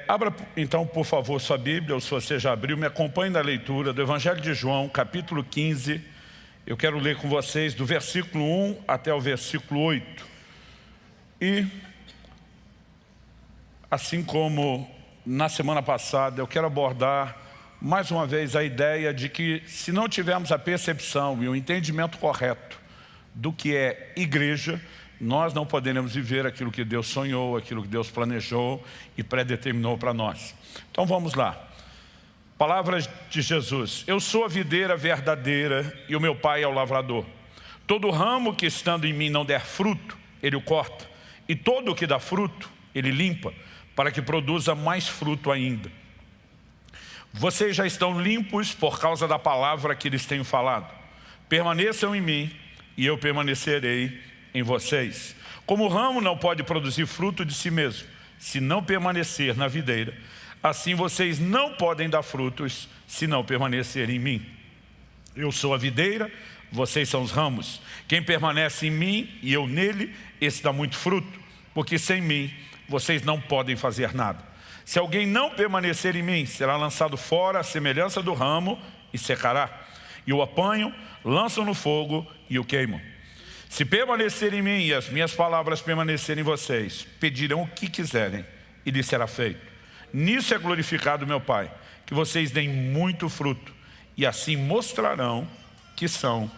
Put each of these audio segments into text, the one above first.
Abra então, por favor, sua Bíblia, ou se você já abriu, me acompanhe na leitura do Evangelho de João, capítulo 15. Eu quero ler com vocês do versículo 1 até o versículo 8. E, assim como na semana passada, eu quero abordar mais uma vez a ideia de que se não tivermos a percepção e o entendimento correto do que é igreja, nós não poderemos viver aquilo que Deus sonhou, aquilo que Deus planejou e predeterminou para nós. Então vamos lá. Palavras de Jesus. Eu sou a videira verdadeira e o meu Pai é o lavrador. Todo ramo que estando em mim não der fruto, Ele o corta. E todo o que dá fruto, Ele limpa, para que produza mais fruto ainda. Vocês já estão limpos por causa da palavra que lhes tenho falado. Permaneçam em mim e eu permanecerei em vocês. Como o ramo não pode produzir fruto de si mesmo, se não permanecer na videira, assim vocês não podem dar frutos, se não permanecerem em mim. Eu sou a videira, vocês são os ramos. Quem permanece em mim e eu nele, esse dá muito fruto, porque sem mim vocês não podem fazer nada. Se alguém não permanecer em mim, será lançado fora à semelhança do ramo e secará. E o apanham, lançam no fogo e o queimam. Se permanecerem em mim e as minhas palavras permanecerem em vocês, pedirão o que quiserem e lhes será feito. Nisso é glorificado meu Pai, que vocês deem muito fruto e assim mostrarão que são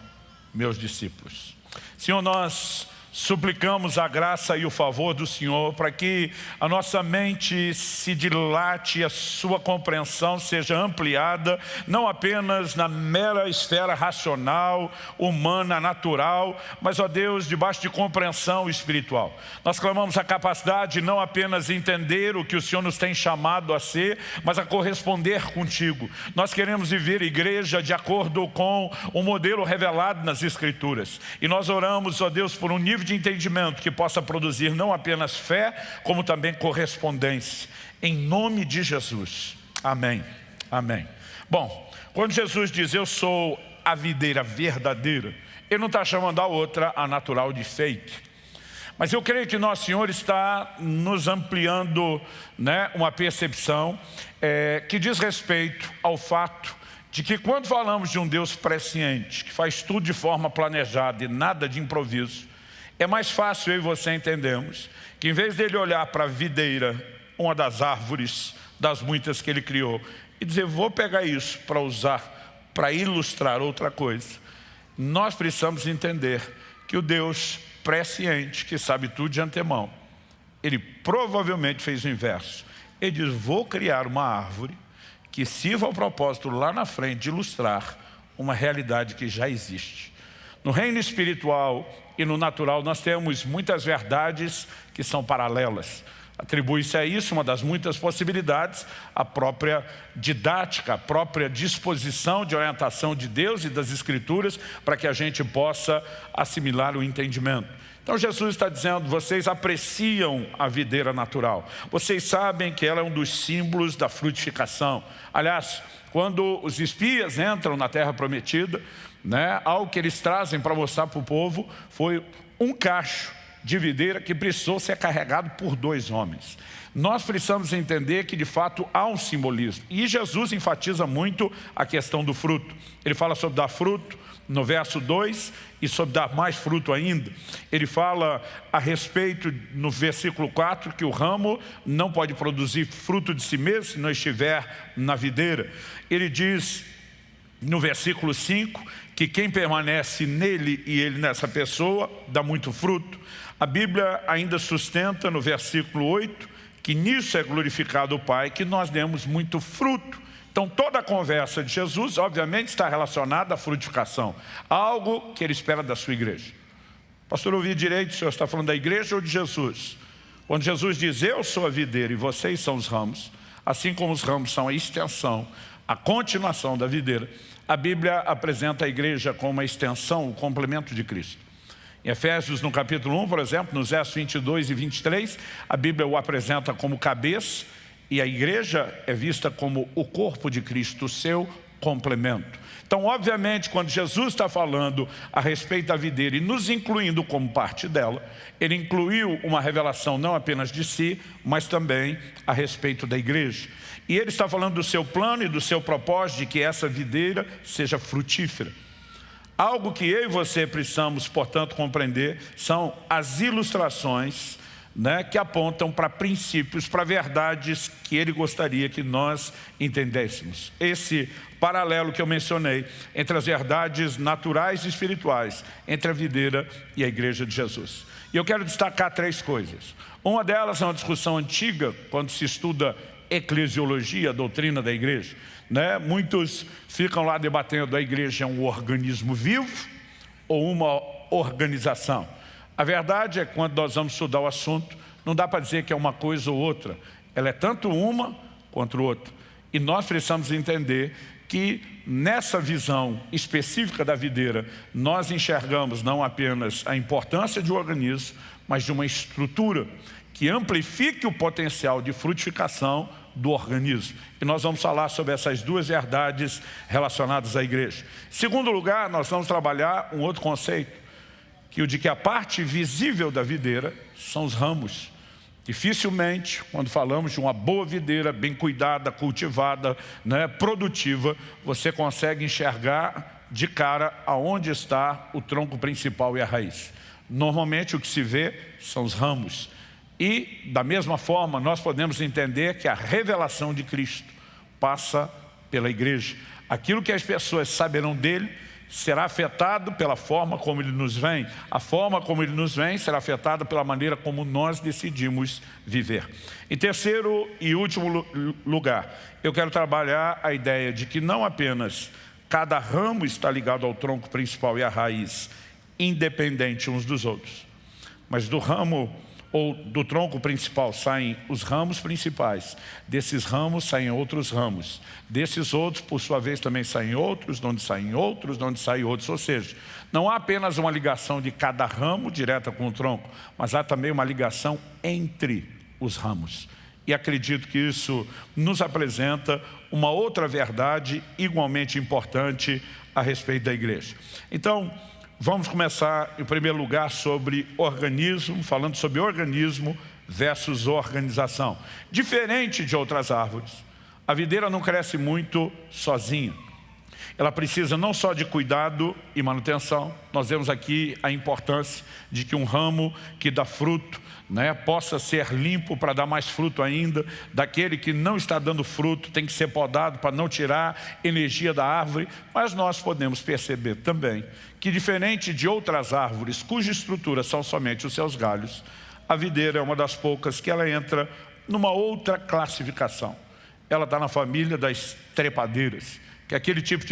meus discípulos. Senhor, nós suplicamos a graça e o favor do Senhor para que a nossa mente se dilate, a sua compreensão seja ampliada, não apenas na mera esfera racional, humana, natural, mas, ó Deus, debaixo de compreensão espiritual. Nós clamamos a capacidade de não apenas entender o que o Senhor nos tem chamado a ser, mas a corresponder contigo. Nós queremos viver igreja de acordo com o modelo revelado nas Escrituras. E nós oramos, ó Deus, por um nível de entendimento que possa produzir não apenas fé, como também correspondência. Em nome de Jesus. Amém. Amém. Bom, quando Jesus diz eu sou a videira verdadeira, Ele não está chamando a outra, a natural, de fake. Mas eu creio que Nosso Senhor está nos ampliando, uma percepção que diz respeito ao fato de que quando falamos de um Deus presciente, que faz tudo de forma planejada e nada de improviso, é mais fácil eu e você entendermos que em vez dele olhar para a videira, uma das árvores das muitas que ele criou, e dizer, vou pegar isso para usar, para ilustrar outra coisa, nós precisamos entender que o Deus presciente, que sabe tudo de antemão, Ele provavelmente fez o inverso. Ele diz, vou criar uma árvore que sirva ao propósito lá na frente de ilustrar uma realidade que já existe. No reino espiritual e no natural nós temos muitas verdades que são paralelas. Atribui-se a isso uma das muitas possibilidades, a própria didática, a própria disposição de orientação de Deus e das Escrituras para que a gente possa assimilar o entendimento. Então Jesus está dizendo, vocês apreciam a videira natural. Vocês sabem que ela é um dos símbolos da frutificação. Aliás, quando os espias entram na terra prometida, algo que eles trazem para mostrar para o povo foi um cacho de videira que precisou ser carregado por 2 homens. Nós precisamos entender que de fato há um simbolismo. E Jesus enfatiza muito a questão do fruto. Ele fala sobre dar fruto no verso 2 e sobre dar mais fruto ainda. Ele fala a respeito no versículo 4 que o ramo não pode produzir fruto de si mesmo se não estiver na videira. Ele diz no versículo 5 que quem permanece nele e ele nessa pessoa dá muito fruto. A Bíblia ainda sustenta no versículo 8 que nisso é glorificado o Pai, que nós demos muito fruto. Então toda a conversa de Jesus obviamente está relacionada à frutificação, algo que Ele espera da sua igreja. Pastor, eu ouvi direito, o senhor está falando da igreja ou de Jesus? Quando Jesus diz, eu sou a videira e vocês são os ramos, assim como os ramos são a extensão, a continuação da videira, a Bíblia apresenta a igreja como uma extensão, o complemento de Cristo. Em Efésios, no capítulo 1, por exemplo, nos versos 22 e 23, a Bíblia o apresenta como cabeça e a igreja é vista como o corpo de Cristo, o seu complemento. Então, obviamente, quando Jesus está falando a respeito da videira e nos incluindo como parte dela, ele incluiu uma revelação não apenas de si, mas também a respeito da igreja. E ele está falando do seu plano e do seu propósito de que essa videira seja frutífera. Algo que eu e você precisamos, portanto, compreender são as ilustrações, que apontam para princípios, para verdades que ele gostaria que nós entendêssemos. Esse paralelo que eu mencionei entre as verdades naturais e espirituais, entre a videira e a igreja de Jesus. E eu quero destacar 3 coisas. Uma delas é uma discussão antiga, quando se estuda eclesiologia, a doutrina da igreja. Muitos ficam lá debatendo: a igreja é um organismo vivo ou uma organização? A verdade é que quando nós vamos estudar o assunto, não dá para dizer que é uma coisa ou outra. Ela é tanto uma quanto outra. E nós precisamos entender que nessa visão específica da videira, nós enxergamos não apenas a importância de um organismo, mas de uma estrutura que amplifique o potencial de frutificação do organismo. E nós vamos falar sobre essas 2 verdades relacionadas à igreja. Em segundo lugar, nós vamos trabalhar um outro conceito, que o de que a parte visível da videira são os ramos. Dificilmente, quando falamos de uma boa videira, bem cuidada, cultivada, produtiva, você consegue enxergar de cara aonde está o tronco principal e a raiz. Normalmente o que se vê são os ramos. E, da mesma forma, nós podemos entender que a revelação de Cristo passa pela igreja. Aquilo que as pessoas saberão dele será afetado pela forma como ele nos vem. A forma como ele nos vem será afetada pela maneira como nós decidimos viver. Em terceiro e último lugar, eu quero trabalhar a ideia de que não apenas cada ramo está ligado ao tronco principal e à raiz, independente uns dos outros, mas do ramo ou do tronco principal saem os ramos principais, desses ramos saem outros ramos, desses outros, por sua vez, também saem outros, de onde saem outros, de onde saem outros. Ou seja, não há apenas uma ligação de cada ramo direta com o tronco, mas há também uma ligação entre os ramos. E acredito que isso nos apresenta uma outra verdade igualmente importante a respeito da igreja. Então, vamos começar, em primeiro lugar, sobre organismo, falando sobre organismo versus organização. Diferente de outras árvores, a videira não cresce muito sozinha. Ela precisa não só de cuidado e manutenção. Nós vemos aqui a importância de que um ramo que dá fruto, possa ser limpo para dar mais fruto ainda. Daquele que não está dando fruto tem que ser podado para não tirar energia da árvore. Mas nós podemos perceber também que, diferente de outras árvores cuja estrutura são somente os seus galhos, a videira é uma das poucas que ela entra numa outra classificação. Ela está na família das trepadeiras, que é aquele tipo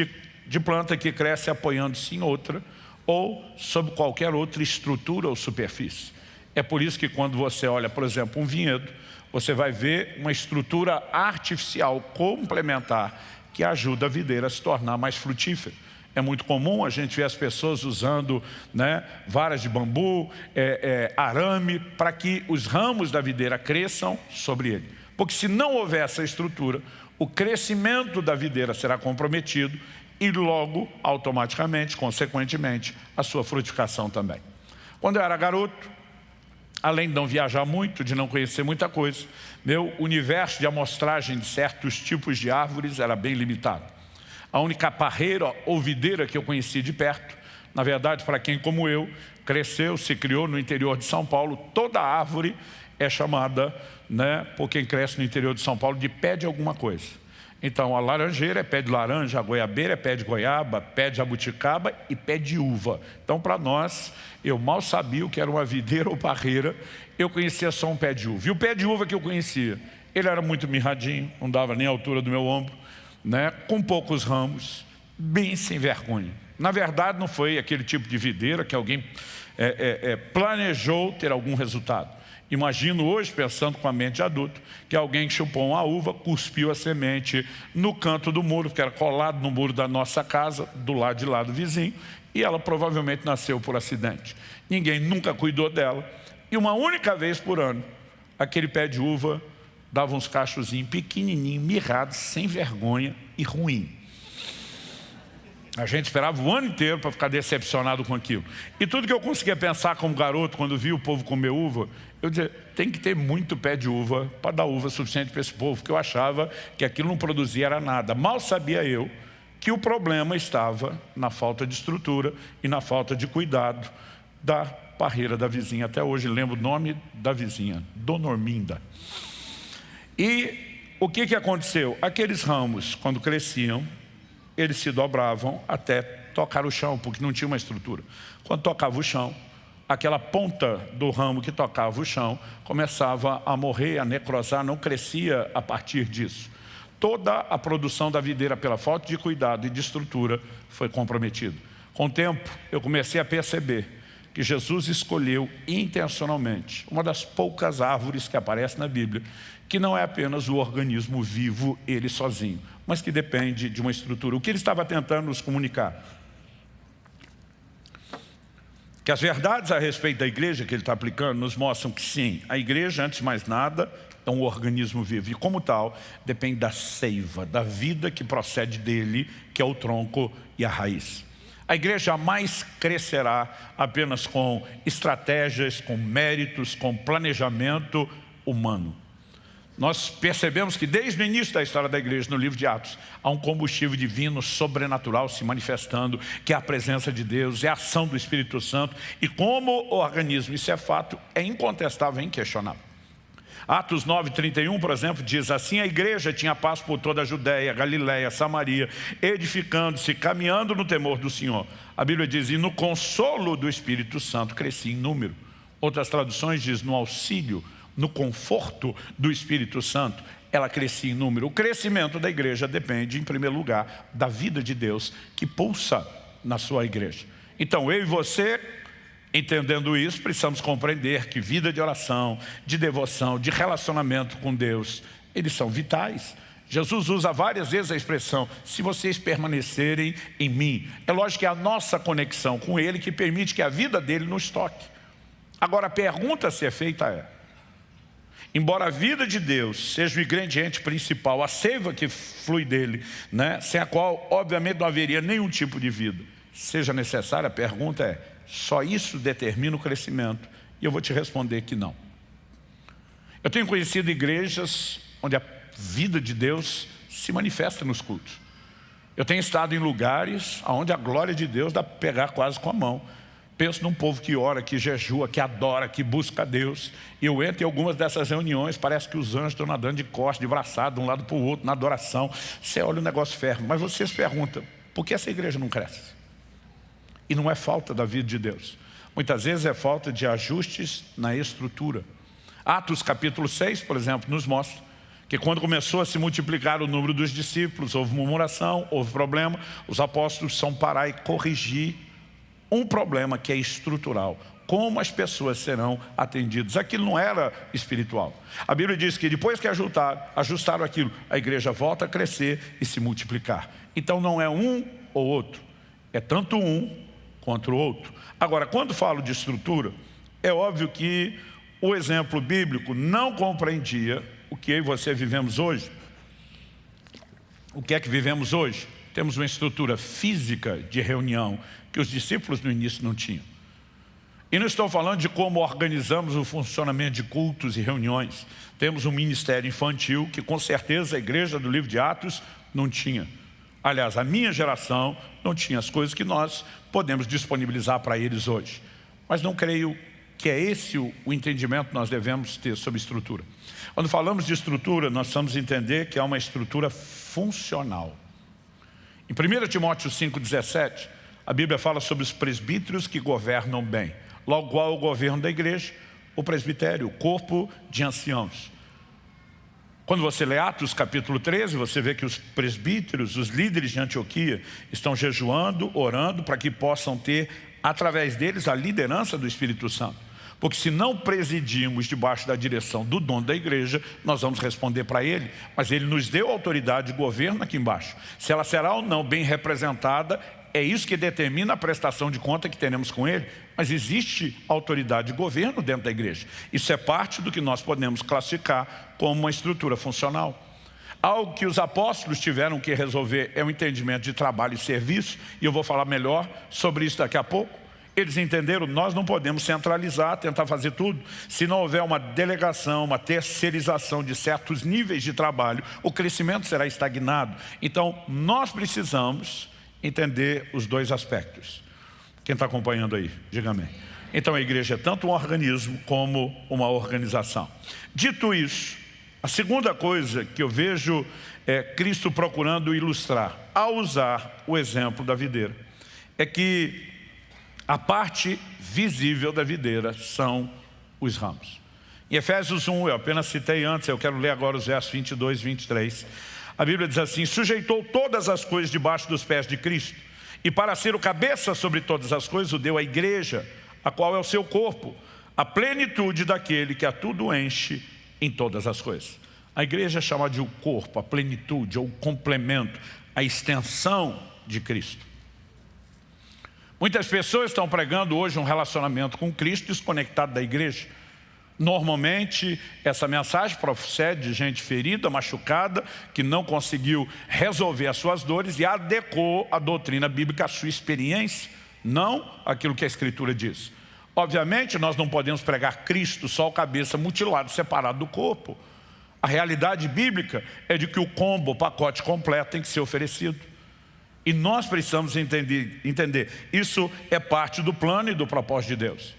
de planta que cresce apoiando-se em outra ou sob qualquer outra estrutura ou superfície. É por isso que quando você olha, por exemplo, um vinhedo, você vai ver uma estrutura artificial complementar que ajuda a videira a se tornar mais frutífera. É muito comum a gente ver as pessoas usando varas de bambu, arame, para que os ramos da videira cresçam sobre ele. Porque se não houver essa estrutura, o crescimento da videira será comprometido e logo, automaticamente, consequentemente, a sua frutificação também. Quando eu era garoto, além de não viajar muito, de não conhecer muita coisa, meu universo de amostragem de certos tipos de árvores era bem limitado. A única parreira ou videira que eu conhecia de perto, na verdade, para quem como eu, cresceu, se criou no interior de São Paulo, toda árvore é chamada, por quem cresce no interior de São Paulo, de pé de alguma coisa. Então, a laranjeira é pé de laranja, a goiabeira é pé de goiaba, pé de jabuticaba e pé de uva. Então, para nós, eu mal sabia o que era uma videira ou parreira, eu conhecia só um pé de uva. E o pé de uva que eu conhecia, ele era muito mirradinho, não dava nem a altura do meu ombro, com poucos ramos, bem sem vergonha. Na verdade, não foi aquele tipo de videira que alguém planejou ter algum resultado. Imagino hoje, pensando com a mente de adulto, que alguém chupou uma uva, cuspiu a semente no canto do muro, que era colado no muro da nossa casa, do lado de lá do vizinho, e ela provavelmente nasceu por acidente. Ninguém nunca cuidou dela, e uma única vez por ano, aquele pé de uva dava uns cachozinhos pequenininhos, mirrados, sem vergonha e ruim. A gente esperava o ano inteiro para ficar decepcionado com aquilo. E tudo que eu conseguia pensar como garoto, quando via o povo comer uva, eu dizia, tem que ter muito pé de uva para dar uva suficiente para esse povo, porque eu achava que aquilo não produzia era nada. Mal sabia eu que o problema estava na falta de estrutura e na falta de cuidado da parreira da vizinha. Até hoje lembro o nome da vizinha, Dona Orminda. E o que aconteceu? Aqueles ramos, quando cresciam, eles se dobravam até tocar o chão, porque não tinha uma estrutura. Quando tocava o chão, aquela ponta do ramo que tocava o chão começava a morrer, a necrosar, não crescia a partir disso. Toda a produção da videira, pela falta de cuidado e de estrutura, foi comprometida. Com o tempo, eu comecei a perceber que Jesus escolheu intencionalmente uma das poucas árvores que aparece na Bíblia, que não é apenas o organismo vivo, ele sozinho, mas que depende de uma estrutura. O que ele estava tentando nos comunicar? Que as verdades a respeito da igreja que ele está aplicando nos mostram que sim, a igreja, antes de mais nada, é um organismo vivo. E como tal, depende da seiva, da vida que procede dele, que é o tronco e a raiz. A igreja jamais crescerá apenas com estratégias, com méritos, com planejamento humano. Nós percebemos que desde o início da história da igreja, no livro de Atos, há um combustível divino sobrenatural se manifestando, que é a presença de Deus, é a ação do Espírito Santo. E como organismo, isso é fato, é incontestável, é inquestionável. Atos 9:31, por exemplo, diz assim: a igreja tinha paz por toda a Judéia, Galiléia, Samaria, edificando-se, caminhando no temor do Senhor. A Bíblia diz, e no consolo do Espírito Santo crescia em número. Outras traduções diz, no auxílio, no conforto do Espírito Santo, ela crescia em número. O crescimento da igreja depende, em primeiro lugar, da vida de Deus que pulsa na sua igreja. Então, eu e você, entendendo isso, precisamos compreender que vida de oração, de devoção, de relacionamento com Deus, eles são vitais. Jesus usa várias vezes a expressão, se vocês permanecerem em mim. É lógico que é a nossa conexão com Ele que permite que a vida dele nos toque. Agora, a pergunta a ser feita é, embora a vida de Deus seja o ingrediente principal, a seiva que flui dele, né, sem a qual, obviamente, não haveria nenhum tipo de vida, seja necessária, a pergunta é, só isso determina o crescimento? E eu vou te responder que não. Eu tenho conhecido igrejas onde a vida de Deus se manifesta nos cultos. Eu tenho estado em lugares onde a glória de Deus dá para pegar quase com a mão. Penso num povo que ora, que jejua, que adora, que busca Deus. E eu entro em algumas dessas reuniões, parece que os anjos estão nadando de costas, de braçada, de um lado para o outro, na adoração. Você olha o negócio ferro. Mas você se pergunta, por que essa igreja não cresce? E não é falta da vida de Deus. Muitas vezes é falta de ajustes na estrutura. Atos capítulo 6, por exemplo, nos mostra que quando começou a se multiplicar o número dos discípulos, houve murmuração, houve problema, os apóstolos são parar e corrigir um problema que é estrutural. Como as pessoas serão atendidas. Aquilo não era espiritual. A Bíblia diz que depois que ajustaram aquilo, a igreja volta a crescer e se multiplicar. Então não é um ou outro, é tanto um quanto o outro. Agora, quando falo de estrutura, é óbvio que o exemplo bíblico não compreendia o que eu e você vivemos hoje. O que é que vivemos hoje? Temos uma estrutura física de reunião que os discípulos no início não tinham. E não estou falando de como organizamos o funcionamento de cultos e reuniões. Temos um ministério infantil que com certeza a igreja do livro de Atos não tinha. Aliás, a minha geração não tinha as coisas que nós podemos disponibilizar para eles hoje. Mas não creio que é esse o entendimento que nós devemos ter sobre estrutura. Quando falamos de estrutura, nós precisamos entender que é uma estrutura funcional. Em 1 Timóteo 5,17, a Bíblia fala sobre os presbíteros que governam bem. Logo qual é o governo da igreja? O presbitério, o corpo de anciãos. Quando você lê Atos capítulo 13, você vê que os presbíteros, os líderes de Antioquia, estão jejuando, orando, para que possam ter, através deles, a liderança do Espírito Santo. Porque se não presidirmos debaixo da direção do dono da igreja, nós vamos responder para ele, mas ele nos deu autoridade de governo aqui embaixo. Se ela será ou não bem representada, é isso que determina a prestação de conta que teremos com ele. Mas existe autoridade de governo dentro da igreja. Isso é parte do que nós podemos classificar como uma estrutura funcional. Algo que os apóstolos tiveram que resolver é o entendimento de trabalho e serviço, e eu vou falar melhor sobre isso daqui a pouco. Eles entenderam, nós não podemos centralizar, tentar fazer tudo. Se não houver uma delegação, uma terceirização de certos níveis de trabalho, o crescimento será estagnado. Então, nós precisamos entender os dois aspectos. Quem está acompanhando aí, diga amém. Então, a igreja é tanto um organismo como uma organização. Dito isso, a segunda coisa que eu vejo é Cristo procurando ilustrar, ao usar o exemplo da videira, é que a parte visível da videira são os ramos. Em Efésios 1, eu apenas citei antes, eu quero ler agora os versos 22 e 23. A Bíblia diz assim: sujeitou todas as coisas debaixo dos pés de Cristo, e para ser o cabeça sobre todas as coisas, o deu à igreja, a qual é o seu corpo, a plenitude daquele que a tudo enche em todas as coisas. A igreja é chamada de o corpo, a plenitude, ou o complemento, a extensão de Cristo. Muitas pessoas estão pregando hoje um relacionamento com Cristo desconectado da igreja. Normalmente, essa mensagem procede de gente ferida, machucada, que não conseguiu resolver as suas dores e adequou a doutrina bíblica à sua experiência, não aquilo que a Escritura diz. Obviamente, nós não podemos pregar Cristo só o cabeça mutilado, separado do corpo. A realidade bíblica é de que o combo, o pacote completo tem que ser oferecido. E nós precisamos entender, isso é parte do plano e do propósito de Deus.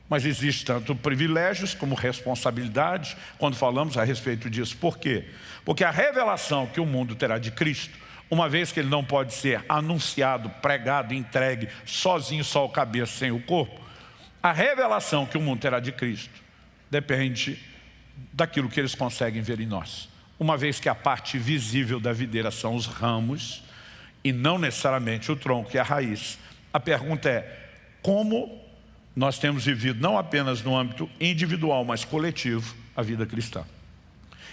Mas existe tanto privilégios como responsabilidades quando falamos a respeito disso. Por quê? Porque a revelação que o mundo terá de Cristo, uma vez que ele não pode ser anunciado, pregado, entregue, sozinho, só o cabeça, sem o corpo, a revelação que o mundo terá de Cristo depende daquilo que eles conseguem ver em nós. Uma vez que a parte visível da videira são os ramos, e não necessariamente o tronco e a raiz. A pergunta é, como nós temos vivido, não apenas no âmbito individual, mas coletivo, a vida cristã?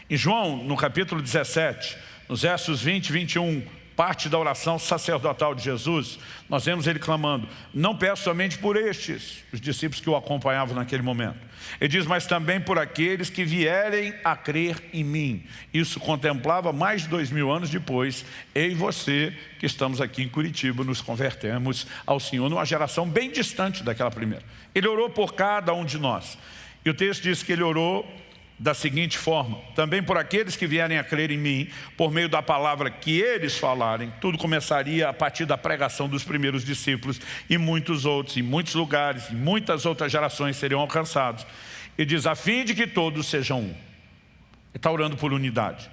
Em João, no capítulo 17, nos versos 20 e 21, parte da oração sacerdotal de Jesus, nós vemos ele clamando: não peço somente por estes, os discípulos que o acompanhavam naquele momento. Ele diz, mas também por aqueles que vierem a crer em mim. Isso contemplava mais de 2000 anos depois, eu e você, que estamos aqui em Curitiba, nos convertemos ao Senhor numa geração bem distante daquela primeira. Ele orou por cada um de nós. E o texto diz que ele orou da seguinte forma: também por aqueles que vierem a crer em mim, por meio da palavra que eles falarem. Tudo começaria a partir da pregação dos primeiros discípulos, e muitos outros, em muitos lugares, em muitas outras gerações seriam alcançados. E diz, a fim de que todos sejam um. Ele está orando por unidade.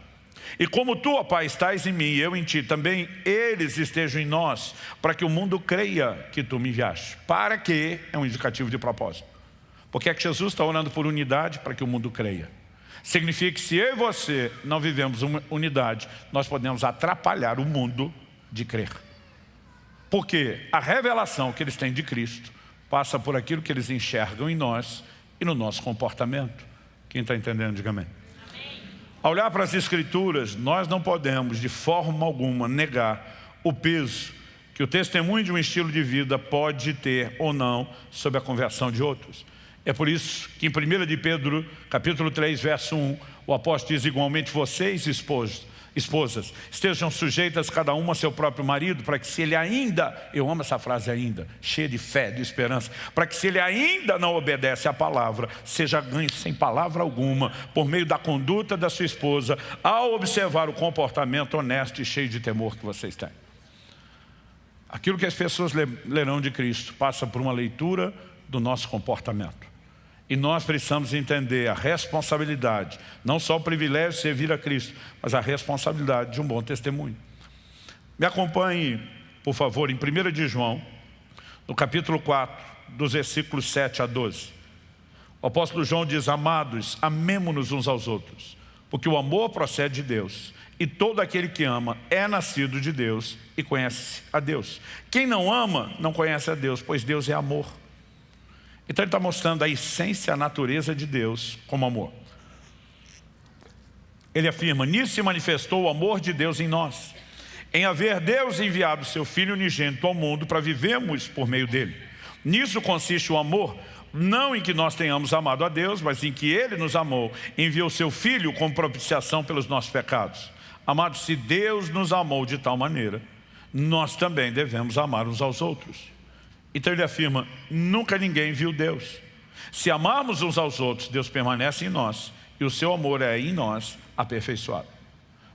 E como tu, ó Pai, estás em mim e eu em ti, também eles estejam em nós, para que o mundo creia que tu me enviaste. Para que é um indicativo de propósito. Porque é que Jesus está orando por unidade? Para que o mundo creia. Significa que se eu e você não vivemos uma unidade, nós podemos atrapalhar o mundo de crer. Porque a revelação que eles têm de Cristo passa por aquilo que eles enxergam em nós e no nosso comportamento. Quem está entendendo, diga amém. Ao olhar para as Escrituras, nós não podemos de forma alguma negar o peso que o testemunho de um estilo de vida pode ter ou não sobre a conversão de outros. É por isso que em 1 de Pedro, capítulo 3, verso 1, o apóstolo diz, igualmente vocês, esposas, estejam sujeitas cada uma a seu próprio marido, para que se ele ainda, eu amo essa frase ainda, cheia de fé, de esperança, para que se ele ainda não obedece à palavra, seja ganho sem palavra alguma, por meio da conduta da sua esposa, ao observar o comportamento honesto e cheio de temor que vocês têm. Aquilo que as pessoas lerão de Cristo passa por uma leitura do nosso comportamento. E nós precisamos entender a responsabilidade, não só o privilégio de servir a Cristo, mas a responsabilidade de um bom testemunho. Me acompanhe, por favor, em 1 de João, no capítulo 4, dos versículos 7 a 12. O apóstolo João diz, amados, amemo-nos uns aos outros, porque o amor procede de Deus, e todo aquele que ama é nascido de Deus e conhece a Deus. Quem não ama, não conhece a Deus, pois Deus é amor. Então ele está mostrando a essência, a natureza de Deus como amor. Ele afirma, nisso se manifestou o amor de Deus em nós, em haver Deus enviado seu Filho unigênito ao mundo para vivermos por meio dele. Nisso consiste o amor, não em que nós tenhamos amado a Deus, mas em que ele nos amou, enviou seu Filho como propiciação pelos nossos pecados. Amados, se Deus nos amou de tal maneira, nós também devemos amar uns aos outros. Então ele afirma, nunca ninguém viu Deus. Se amarmos uns aos outros, Deus permanece em nós e o seu amor é em nós aperfeiçoado.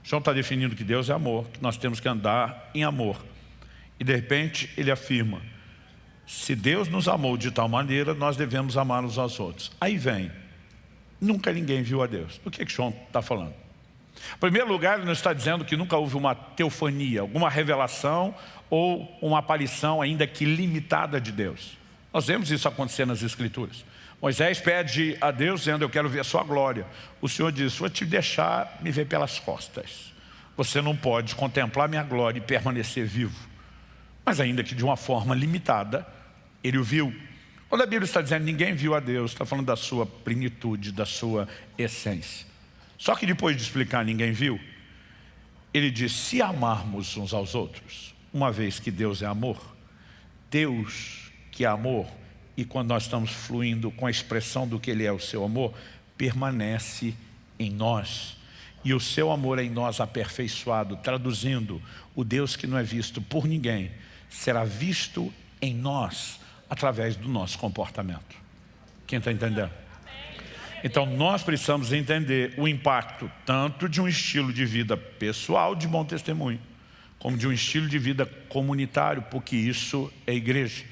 João está definindo que Deus é amor, que nós temos que andar em amor. E de repente ele afirma, se Deus nos amou de tal maneira, nós devemos amar uns aos outros. Aí vem, nunca ninguém viu a Deus. Do que João está falando? Em primeiro lugar, ele não está dizendo que nunca houve uma teofania, alguma revelação ou uma aparição ainda que limitada de Deus. Nós vemos isso acontecer nas Escrituras. Moisés pede a Deus dizendo, eu quero ver a sua glória. O Senhor diz, vou te deixar me ver pelas costas. Você não pode contemplar minha glória e permanecer vivo. Mas ainda que de uma forma limitada, ele o viu. Quando a Bíblia está dizendo ninguém viu a Deus, está falando da sua plenitude, da sua essência. Só que depois de explicar ninguém viu, ele diz, se amarmos uns aos outros, uma vez que Deus é amor, Deus que é amor, e quando nós estamos fluindo com a expressão do que Ele é o seu amor, permanece em nós. E o seu amor é em nós aperfeiçoado, traduzindo, o Deus que não é visto por ninguém, será visto em nós, através do nosso comportamento. Quem está entendendo? Então nós precisamos entender o impacto tanto de um estilo de vida pessoal de bom testemunho, como de um estilo de vida comunitário, porque isso é igreja.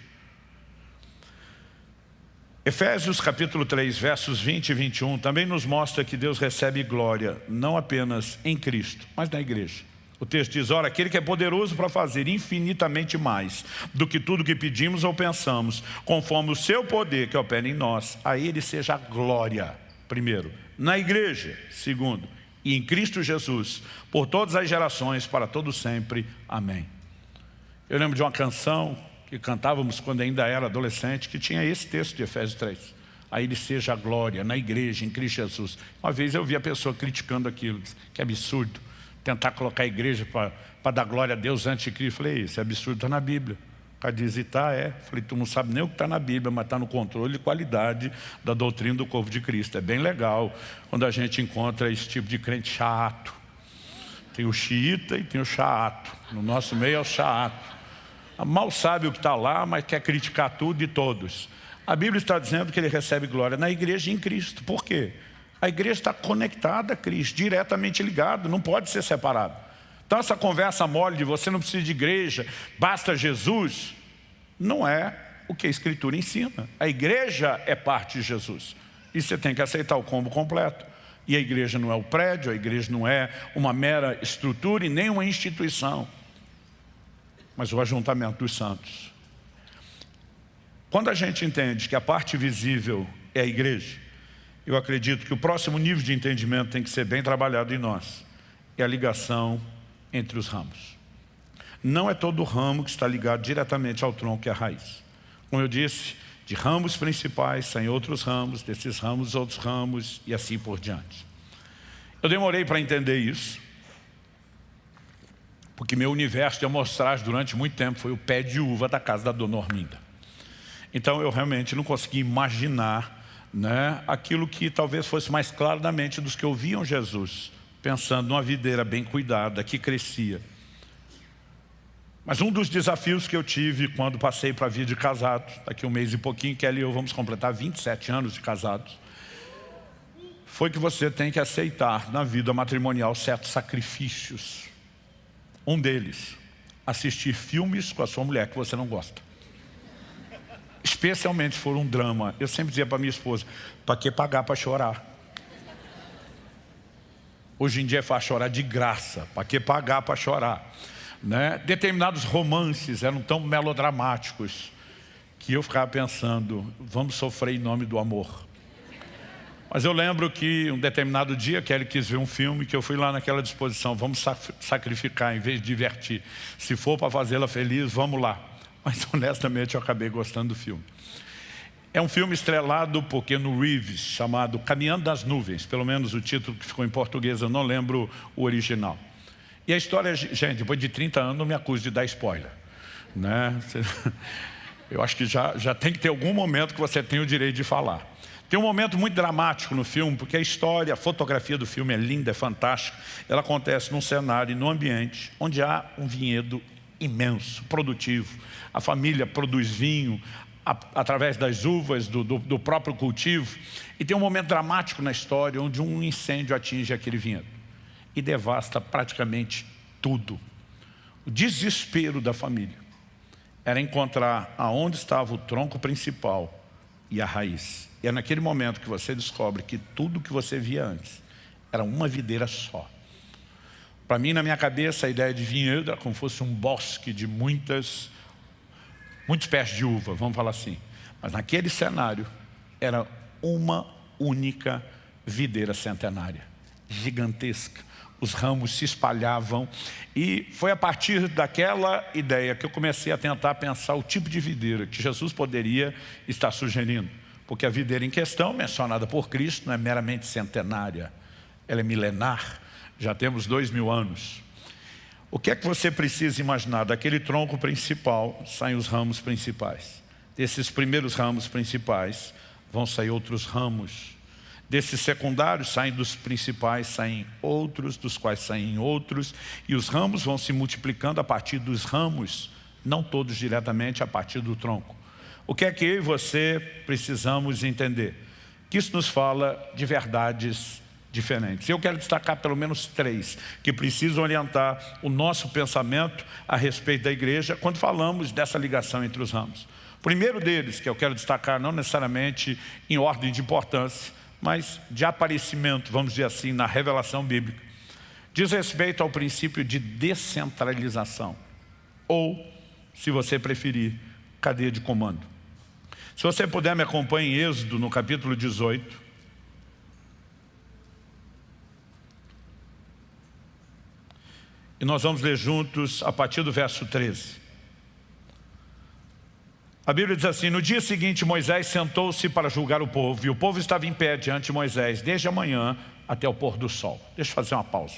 Efésios capítulo 3, versos 20 e 21 também nos mostra que Deus recebe glória, não apenas em Cristo, mas na igreja. O texto diz, ora, aquele que é poderoso para fazer infinitamente mais do que tudo que pedimos ou pensamos, conforme o seu poder que opera em nós, a Ele seja a glória, primeiro, na igreja, segundo, e em Cristo Jesus, por todas as gerações, para todo sempre. Amém. Eu lembro de uma canção que cantávamos quando ainda era adolescente, que tinha esse texto de Efésios 3. A Ele seja a glória, na igreja, em Cristo Jesus. Uma vez eu vi a pessoa criticando aquilo, que absurdo. Tentar colocar a igreja para dar glória a Deus antes de Cristo. Falei, isso é absurdo, está na Bíblia. O cara diz, e tá, é. Falei, tu não sabe nem o que está na Bíblia, mas está no controle e qualidade da doutrina do corpo de Cristo. É bem legal quando a gente encontra esse tipo de crente chato. Tem o xiita e tem o chato. No nosso meio é o chato. Mal sabe o que está lá, mas quer criticar tudo e todos. A Bíblia está dizendo que ele recebe glória na igreja e em Cristo. Por quê? A igreja está conectada a Cristo, diretamente ligado, não pode ser separado. Então essa conversa mole de você não precisa de igreja, basta Jesus, não é o que a Escritura ensina. A igreja é parte de Jesus. E você tem que aceitar o combo completo. E a igreja não é o prédio, a igreja não é uma mera estrutura e nem uma instituição, mas o ajuntamento dos santos. Quando a gente entende que a parte visível é a igreja, eu acredito que o próximo nível de entendimento tem que ser bem trabalhado em nós. É a ligação entre os ramos. Não é todo ramo que está ligado diretamente ao tronco e à raiz. Como eu disse, de ramos principais saem outros ramos, desses ramos outros ramos e assim por diante. Eu demorei para entender isso, porque meu universo de amostragem durante muito tempo foi o pé de uva da casa da dona Orminda. Então eu realmente não consegui imaginar, né, aquilo que talvez fosse mais claro na mente dos que ouviam Jesus, pensando numa videira bem cuidada, que crescia. Mas um dos desafios que eu tive quando passei para a vida de casado, daqui um mês e pouquinho, Kelly e eu vamos completar 27 anos de casados, foi que você tem que aceitar na vida matrimonial certos sacrifícios. Um deles, assistir filmes com a sua mulher que você não gosta. Especialmente se for um drama. Eu sempre dizia para minha esposa, para que pagar para chorar? Hoje em dia é fácil chorar de graça, para que pagar para chorar? Né? Determinados romances eram tão melodramáticos que eu ficava pensando, vamos sofrer em nome do amor. Mas eu lembro que um determinado dia, Kelly quis ver um filme, que eu fui lá naquela disposição, vamos sacrificar em vez de divertir. Se for para fazê-la feliz, vamos lá. Mas honestamente eu acabei gostando do filme. É um filme estrelado por Keanu Reeves, chamado Caminhando das Nuvens, pelo menos o título que ficou em português, eu não lembro o original. E a história, gente, depois de 30 anos não me acuse de dar spoiler, né? Eu acho que já tem que ter algum momento que você tem o direito de falar. Tem um momento muito dramático no filme, porque a história, a fotografia do filme é linda, é fantástica. Ela acontece num cenário e num ambiente onde há um vinhedo imenso, produtivo. A família produz vinho através das uvas, do próprio cultivo. E tem um momento dramático na história onde um incêndio atinge aquele vinhedo e devasta praticamente tudo. O desespero da família era encontrar aonde estava o tronco principal e a raiz. E é naquele momento que você descobre que tudo que você via antes era uma videira só. Para mim, na minha cabeça, a ideia de vinhedo era como se fosse um bosque de muitos pés de uva, vamos falar assim. Mas naquele cenário, era uma única videira centenária, gigantesca. Os ramos se espalhavam e foi a partir daquela ideia que eu comecei a tentar pensar o tipo de videira que Jesus poderia estar sugerindo. Porque a videira em questão, mencionada por Cristo, não é meramente centenária, ela é milenar, já temos 2000 anos. O que é que você precisa imaginar? Daquele tronco principal saem os ramos principais. Desses primeiros ramos principais vão sair outros ramos. Desses secundários saem dos principais, saem outros, dos quais saem outros. E os ramos vão se multiplicando a partir dos ramos, não todos diretamente a partir do tronco. O que é que eu e você precisamos entender? Que isso nos fala de verdades diferentes. Eu quero destacar pelo menos 3 que precisam orientar o nosso pensamento a respeito da igreja quando falamos dessa ligação entre os ramos. O primeiro deles, que eu quero destacar, não necessariamente em ordem de importância, mas de aparecimento, vamos dizer assim, na revelação bíblica, diz respeito ao princípio de descentralização, ou, se você preferir, cadeia de comando. Se você puder, me acompanhe em Êxodo, no capítulo 18. E nós vamos ler juntos a partir do verso 13. A Bíblia diz assim: no dia seguinte Moisés sentou-se para julgar o povo, e o povo estava em pé diante de Moisés, desde a manhã até o pôr do sol. Deixa eu fazer uma pausa.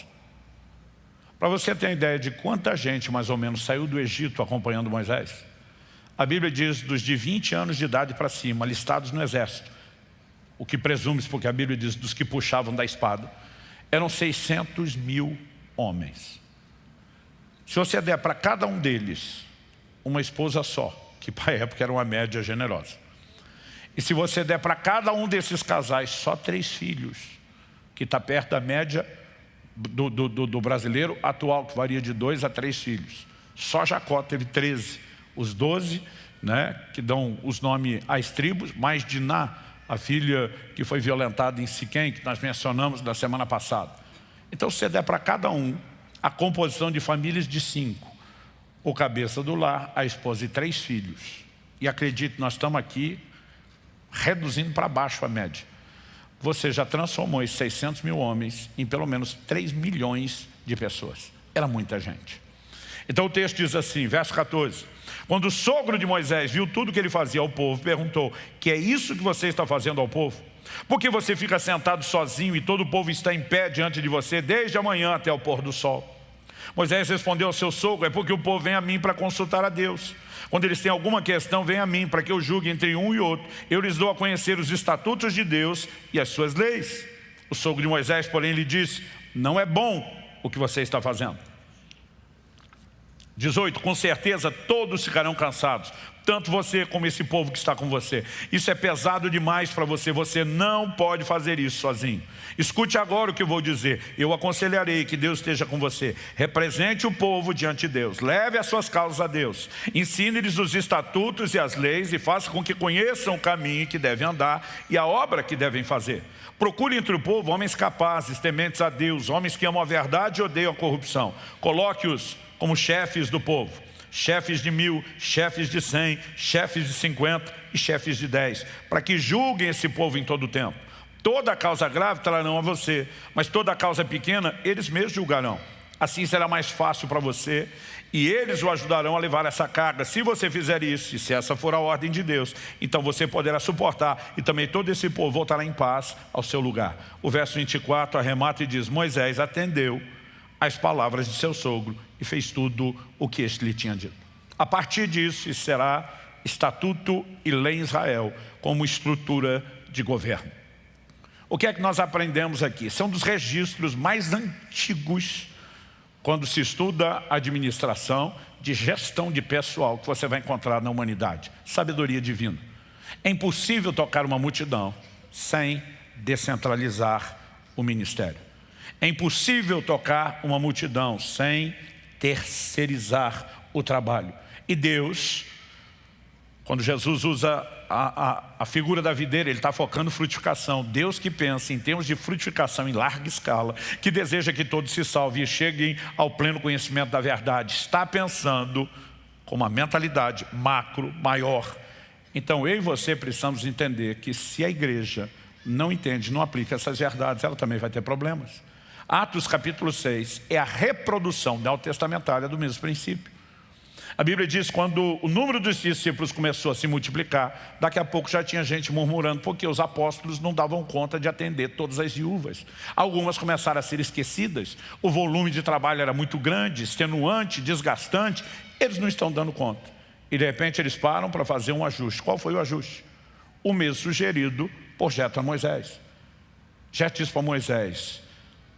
Para você ter uma ideia de quanta gente mais ou menos saiu do Egito acompanhando Moisés, a Bíblia diz dos de 20 anos de idade para cima, listados no exército, o que presume-se, porque a Bíblia diz dos que puxavam da espada, eram 600 mil homens. Se você der para cada um deles uma esposa só, que para a época era uma média generosa, e se você der para cada um desses casais só 3 filhos, que está perto da média do brasileiro atual, que varia de 2 a 3 filhos. Só Jacó teve 13, os 12, né, que dão os nomes às tribos, mais Diná, a filha que foi violentada em Siquém, que nós mencionamos na semana passada. Então, se você der para cada um a composição de famílias de 5, o cabeça do lar, a esposa e 3 filhos. E acredite, nós estamos aqui reduzindo para baixo a média. Você já transformou esses 600 mil homens em pelo menos 3 milhões de pessoas. Era muita gente. Então o texto diz assim, verso 14: quando o sogro de Moisés viu tudo que ele fazia ao povo, perguntou: que é isso que você está fazendo ao povo? Por que você fica sentado sozinho e todo o povo está em pé diante de você desde a manhã até o pôr do sol? Moisés respondeu ao seu sogro: é porque o povo vem a mim para consultar a Deus. Quando eles têm alguma questão, vem a mim para que eu julgue entre um e outro. Eu lhes dou a conhecer os estatutos de Deus e as suas leis. O sogro de Moisés, porém, lhe disse: não é bom o que você está fazendo. 18, com certeza todos ficarão cansados, tanto você como esse povo que está com você. Isso é pesado demais para você, você não pode fazer isso sozinho. Escute agora o que eu vou dizer, eu aconselharei que Deus esteja com você. Represente o povo diante de Deus, leve as suas causas a Deus, ensine-lhes os estatutos e as leis e faça com que conheçam o caminho que devem andar e a obra que devem fazer. Procure entre o povo homens capazes, tementes a Deus, homens que amam a verdade e odeiam a corrupção. Coloque-os como chefes do povo, chefes de 1000, chefes de 100, chefes de 50 e chefes de 10, para que julguem esse povo em todo o tempo. Toda causa grave trarão a você, mas toda causa pequena eles mesmos julgarão. Assim será mais fácil para você e eles o ajudarão a levar essa carga. Se você fizer isso, e se essa for a ordem de Deus, então você poderá suportar e também todo esse povo voltará em paz ao seu lugar. O verso 24 arremata e diz: Moisés atendeu às palavras de seu sogro e fez tudo o que este lhe tinha dito. A partir disso, isso será estatuto e lei em Israel como estrutura de governo. O que é que nós aprendemos aqui? Esse é um dos registros mais antigos quando se estuda administração de gestão de pessoal que você vai encontrar na humanidade. Sabedoria divina. É impossível tocar uma multidão sem descentralizar o ministério. É impossível tocar uma multidão sem terceirizar o trabalho. E Deus, quando Jesus usa a figura da videira, ele está focando frutificação. Deus que pensa em termos de frutificação em larga escala, que deseja que todos se salvem e cheguem ao pleno conhecimento da verdade, está pensando com uma mentalidade macro, maior. Então eu e você precisamos entender que se a igreja não entende, não aplica essas verdades, ela também vai ter problemas. Atos capítulo 6 é a reprodução neotestamentária do mesmo princípio. A Bíblia diz que quando o número dos discípulos começou a se multiplicar, daqui a pouco já tinha gente murmurando porque os apóstolos não davam conta de atender todas as viúvas. Algumas começaram a ser esquecidas, o volume de trabalho era muito grande, extenuante, desgastante, eles não estão dando conta. E de repente eles param para fazer um ajuste. Qual foi o ajuste? O mesmo sugerido por Jetro a Moisés. Jetro disse para Moisés: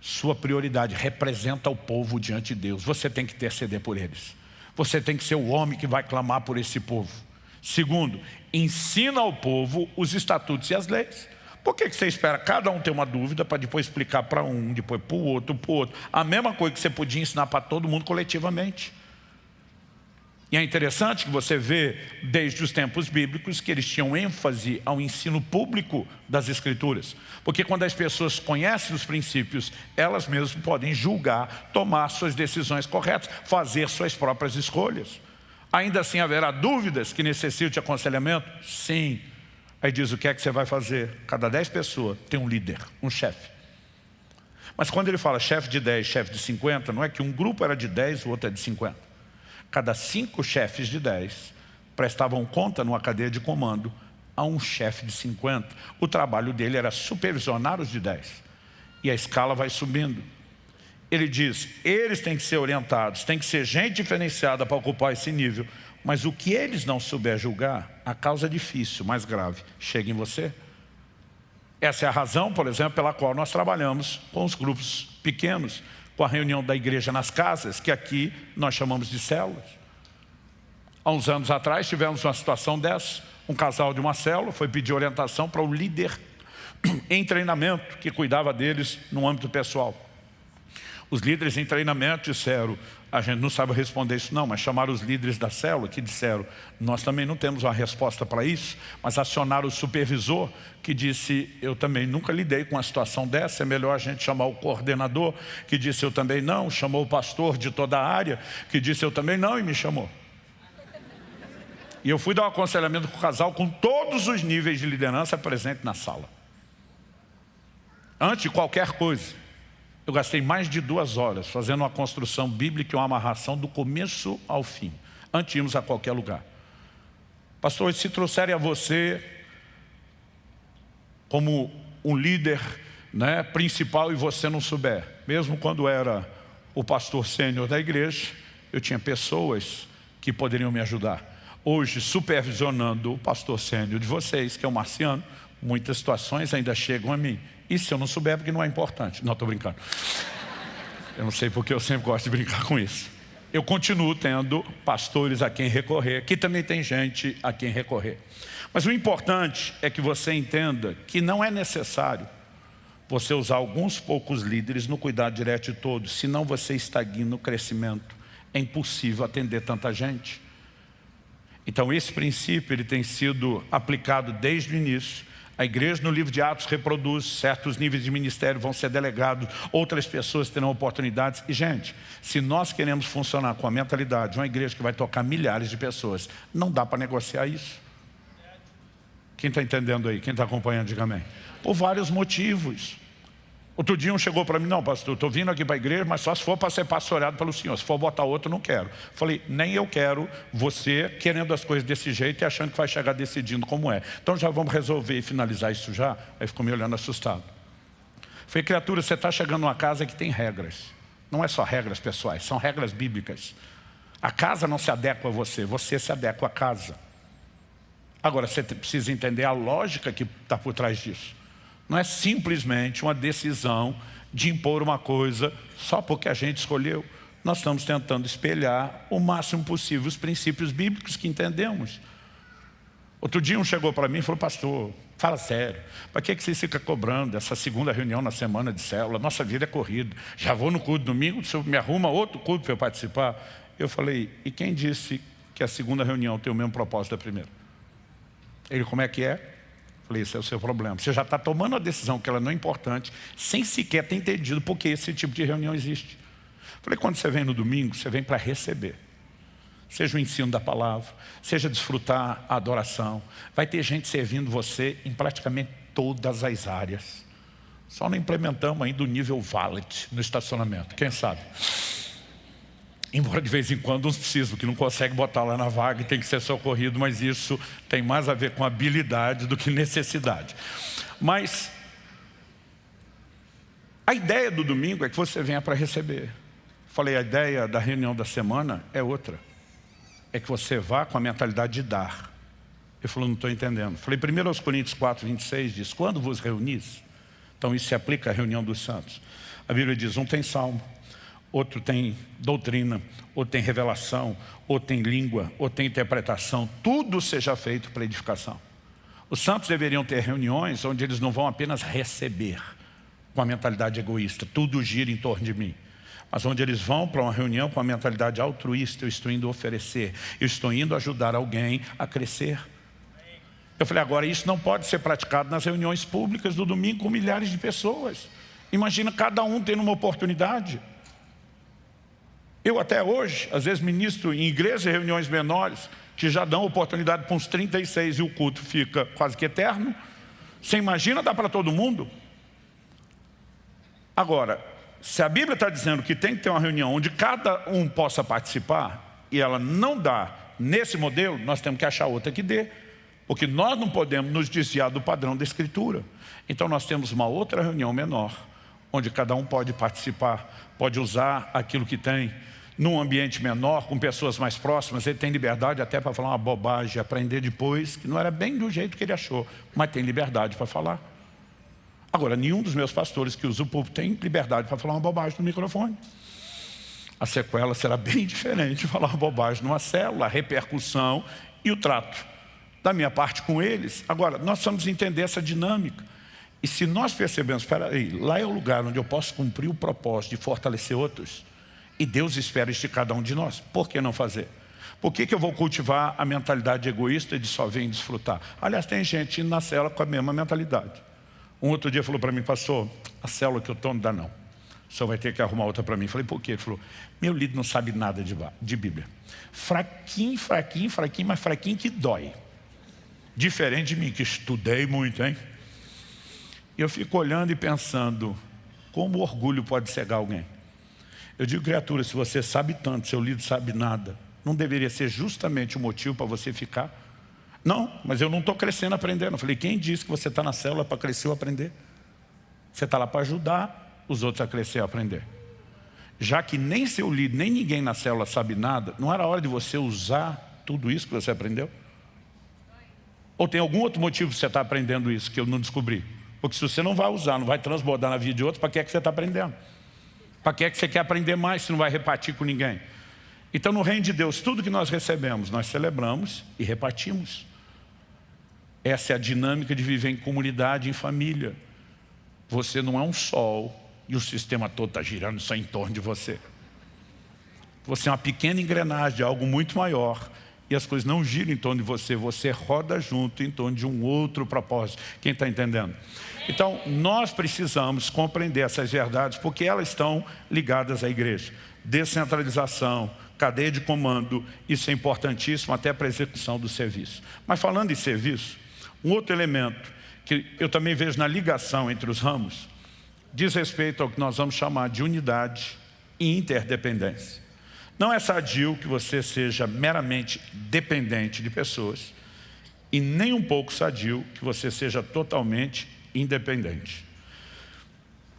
sua prioridade representa o povo diante de Deus, você tem que interceder por eles. Você tem que ser o homem que vai clamar por esse povo. Segundo, ensina ao povo os estatutos e as leis. Por que você espera cada um ter uma dúvida para depois explicar para um, depois para o outro, para o outro? A mesma coisa que você podia ensinar para todo mundo coletivamente. E é interessante que você vê, desde os tempos bíblicos, que eles tinham ênfase ao ensino público das Escrituras. Porque quando as pessoas conhecem os princípios, elas mesmas podem julgar, tomar suas decisões corretas, fazer suas próprias escolhas. Ainda assim haverá dúvidas que necessitam de aconselhamento? Sim. Aí diz, o que é que você vai fazer? Cada 10 pessoas tem um líder, um chefe. Mas quando ele fala chefe de 10, chefe de 50, não é que um grupo era de 10, o outro é de 50. Cada 5 chefes de 10 prestavam conta numa cadeia de comando a um chefe de 50. O trabalho dele era supervisionar os de 10. E a escala vai subindo. Ele diz, eles têm que ser orientados, tem que ser gente diferenciada para ocupar esse nível. Mas o que eles não souber julgar, a causa difícil, mais grave, chega em você. Essa é a razão, por exemplo, pela qual nós trabalhamos com os grupos pequenos, com a reunião da igreja nas casas, que aqui nós chamamos de células. Há uns anos atrás tivemos uma situação dessa. Um casal de uma célula foi pedir orientação para o líder em treinamento, que cuidava deles no âmbito pessoal. Os líderes em treinamento disseram, a gente não sabe responder isso não, mas chamaram os líderes da célula que disseram, nós também não temos uma resposta para isso, mas acionaram o supervisor que disse, eu também nunca lidei com uma situação dessa, é melhor a gente chamar o coordenador, que disse eu também não, chamou o pastor de toda a área, que disse eu também não e me chamou. E eu fui dar um aconselhamento com o casal com todos os níveis de liderança presentes na sala. Antes de qualquer coisa, eu gastei mais de 2 horas fazendo uma construção bíblica e uma amarração do começo ao fim, antes de irmos a qualquer lugar. Pastor, se trouxerem a você como um líder, né, principal e você não souber, mesmo quando era o pastor sênior da igreja, eu tinha pessoas que poderiam me ajudar. Hoje, supervisionando o pastor sênior de vocês, que é o Marciano, muitas situações ainda chegam a mim. E se eu não souber, porque não é importante. Não, estou brincando. Eu não sei porque eu sempre gosto de brincar com isso. Eu continuo tendo pastores a quem recorrer. Aqui também tem gente a quem recorrer. Mas o importante é que você entenda que não é necessário você usar alguns poucos líderes no cuidado direto de todos, senão você estagna no crescimento. É impossível atender tanta gente. Então esse princípio ele tem sido aplicado desde o início. A igreja no livro de Atos reproduz, certos níveis de ministério vão ser delegados, outras pessoas terão oportunidades. E gente, se nós queremos funcionar com a mentalidade de uma igreja que vai tocar milhares de pessoas, não dá para negociar isso. Quem está entendendo aí? Quem está acompanhando, diga amém. Por vários motivos. Outro dia um chegou para mim, não pastor, estou vindo aqui para a igreja, mas só se for para ser pastoreado pelo senhor, se for botar outro, não quero. Falei, nem eu quero você querendo as coisas desse jeito e achando que vai chegar decidindo como é. Então já vamos resolver e finalizar isso já? Aí ficou me olhando assustado. Falei, criatura, você está chegando numa casa que tem regras. Não é só regras pessoais, são regras bíblicas. A casa não se adequa a você, você se adequa à casa. Agora, você precisa entender a lógica que está por trás disso. Não é simplesmente uma decisão de impor uma coisa só porque a gente escolheu. Nós estamos tentando espelhar o máximo possível os princípios bíblicos que entendemos. Outro dia um chegou para mim e falou: pastor, fala sério, para que você fica cobrando essa segunda reunião na semana de célula? Nossa vida é corrida, já vou no culto domingo, o senhor me arruma outro culto para eu participar? Eu falei: e quem disse que a segunda reunião tem o mesmo propósito da primeira? Ele: como é que é? Eu falei: esse é o seu problema, você já está tomando a decisão que ela não é importante, sem sequer ter entendido por que esse tipo de reunião existe. Eu falei: quando você vem no domingo, você vem para receber. Seja o ensino da palavra, seja desfrutar a adoração. Vai ter gente servindo você em praticamente todas as áreas. Só não implementamos ainda o nível valet no estacionamento, quem sabe? Embora de vez em quando uns precisam, que não consegue botar lá na vaga e tem que ser socorrido, mas isso tem mais a ver com habilidade do que necessidade. Mas a ideia do domingo é que você venha para receber. Falei, a ideia da reunião da semana é outra. É que você vá com a mentalidade de dar. Ele falou: não estou entendendo. Falei, 1 Coríntios 4, 26 diz: quando vos reunis, então isso se aplica à reunião dos santos. A Bíblia diz: um tem salmo, outro tem doutrina, outro tem revelação, outro tem língua, outro tem interpretação. Tudo seja feito para edificação. Os santos deveriam ter reuniões onde eles não vão apenas receber com a mentalidade egoísta, tudo gira em torno de mim. Mas onde eles vão para uma reunião com a mentalidade altruísta: eu estou indo oferecer, eu estou indo ajudar alguém a crescer. Eu falei: agora isso não pode ser praticado nas reuniões públicas do domingo com milhares de pessoas. Imagina cada um tendo uma oportunidade. Eu até hoje, às vezes ministro em igrejas e reuniões menores, que já dão oportunidade para uns 36 e o culto fica quase que eterno. Você imagina, dá para todo mundo? Agora, se a Bíblia está dizendo que tem que ter uma reunião onde cada um possa participar, e ela não dá nesse modelo, nós temos que achar outra que dê, porque nós não podemos nos desviar do padrão da Escritura. Então nós temos uma outra reunião menor, onde cada um pode participar, pode usar aquilo que tem, num ambiente menor, com pessoas mais próximas. Ele tem liberdade até para falar uma bobagem, aprender depois, que não era bem do jeito que ele achou, mas tem liberdade para falar. Agora, nenhum dos meus pastores que usa o púlpito tem liberdade para falar uma bobagem no microfone. A sequela será bem diferente de falar uma bobagem numa célula, a repercussão e o trato da minha parte com eles. Agora, nós precisamos entender essa dinâmica. E se nós percebemos: espera aí, lá é o lugar onde eu posso cumprir o propósito de fortalecer outros, e Deus espera isso de cada um de nós, por que não fazer? Por que eu vou cultivar a mentalidade egoísta de só vir desfrutar? Aliás, tem gente indo na célula com a mesma mentalidade. Um outro dia falou para mim: pastor, a célula que eu estou não dá não. O senhor vai ter que arrumar outra para mim. Falei: por quê? Ele falou: meu líder não sabe nada de Bíblia. Fraquinho, fraquinho, fraquinho, mas fraquinho que dói. Diferente de mim, que estudei muito, hein? E eu fico olhando e pensando, como o orgulho pode cegar alguém? Eu digo: criatura, se você sabe tanto, seu líder sabe nada, não deveria ser justamente o motivo para você ficar? Não, mas eu não estou crescendo aprendendo. Eu falei: quem disse que você está na célula para crescer ou aprender? Você está lá para ajudar os outros a crescer e a aprender. Já que nem seu líder, nem ninguém na célula sabe nada, não era hora de você usar tudo isso que você aprendeu? Ou tem algum outro motivo que você está aprendendo isso que eu não descobri? Porque se você não vai usar, não vai transbordar na vida de outros, para que é que você está aprendendo? Para que é que você quer aprender mais se não vai repartir com ninguém? Então, no reino de Deus, tudo que nós recebemos, nós celebramos e repartimos. Essa é a dinâmica de viver em comunidade, em família. Você não é um sol e o sistema todo está girando só em torno de você. Você é uma pequena engrenagem de algo muito maior e as coisas não giram em torno de você. Você roda junto em torno de um outro propósito. Quem está entendendo? Então, nós precisamos compreender essas verdades porque elas estão ligadas à igreja. Descentralização, cadeia de comando, isso é importantíssimo até para a execução do serviço. Mas falando em serviço, um outro elemento que eu também vejo na ligação entre os ramos diz respeito ao que nós vamos chamar de unidade e interdependência. Não é sadio que você seja meramente dependente de pessoas e nem um pouco sadio que você seja totalmente independente.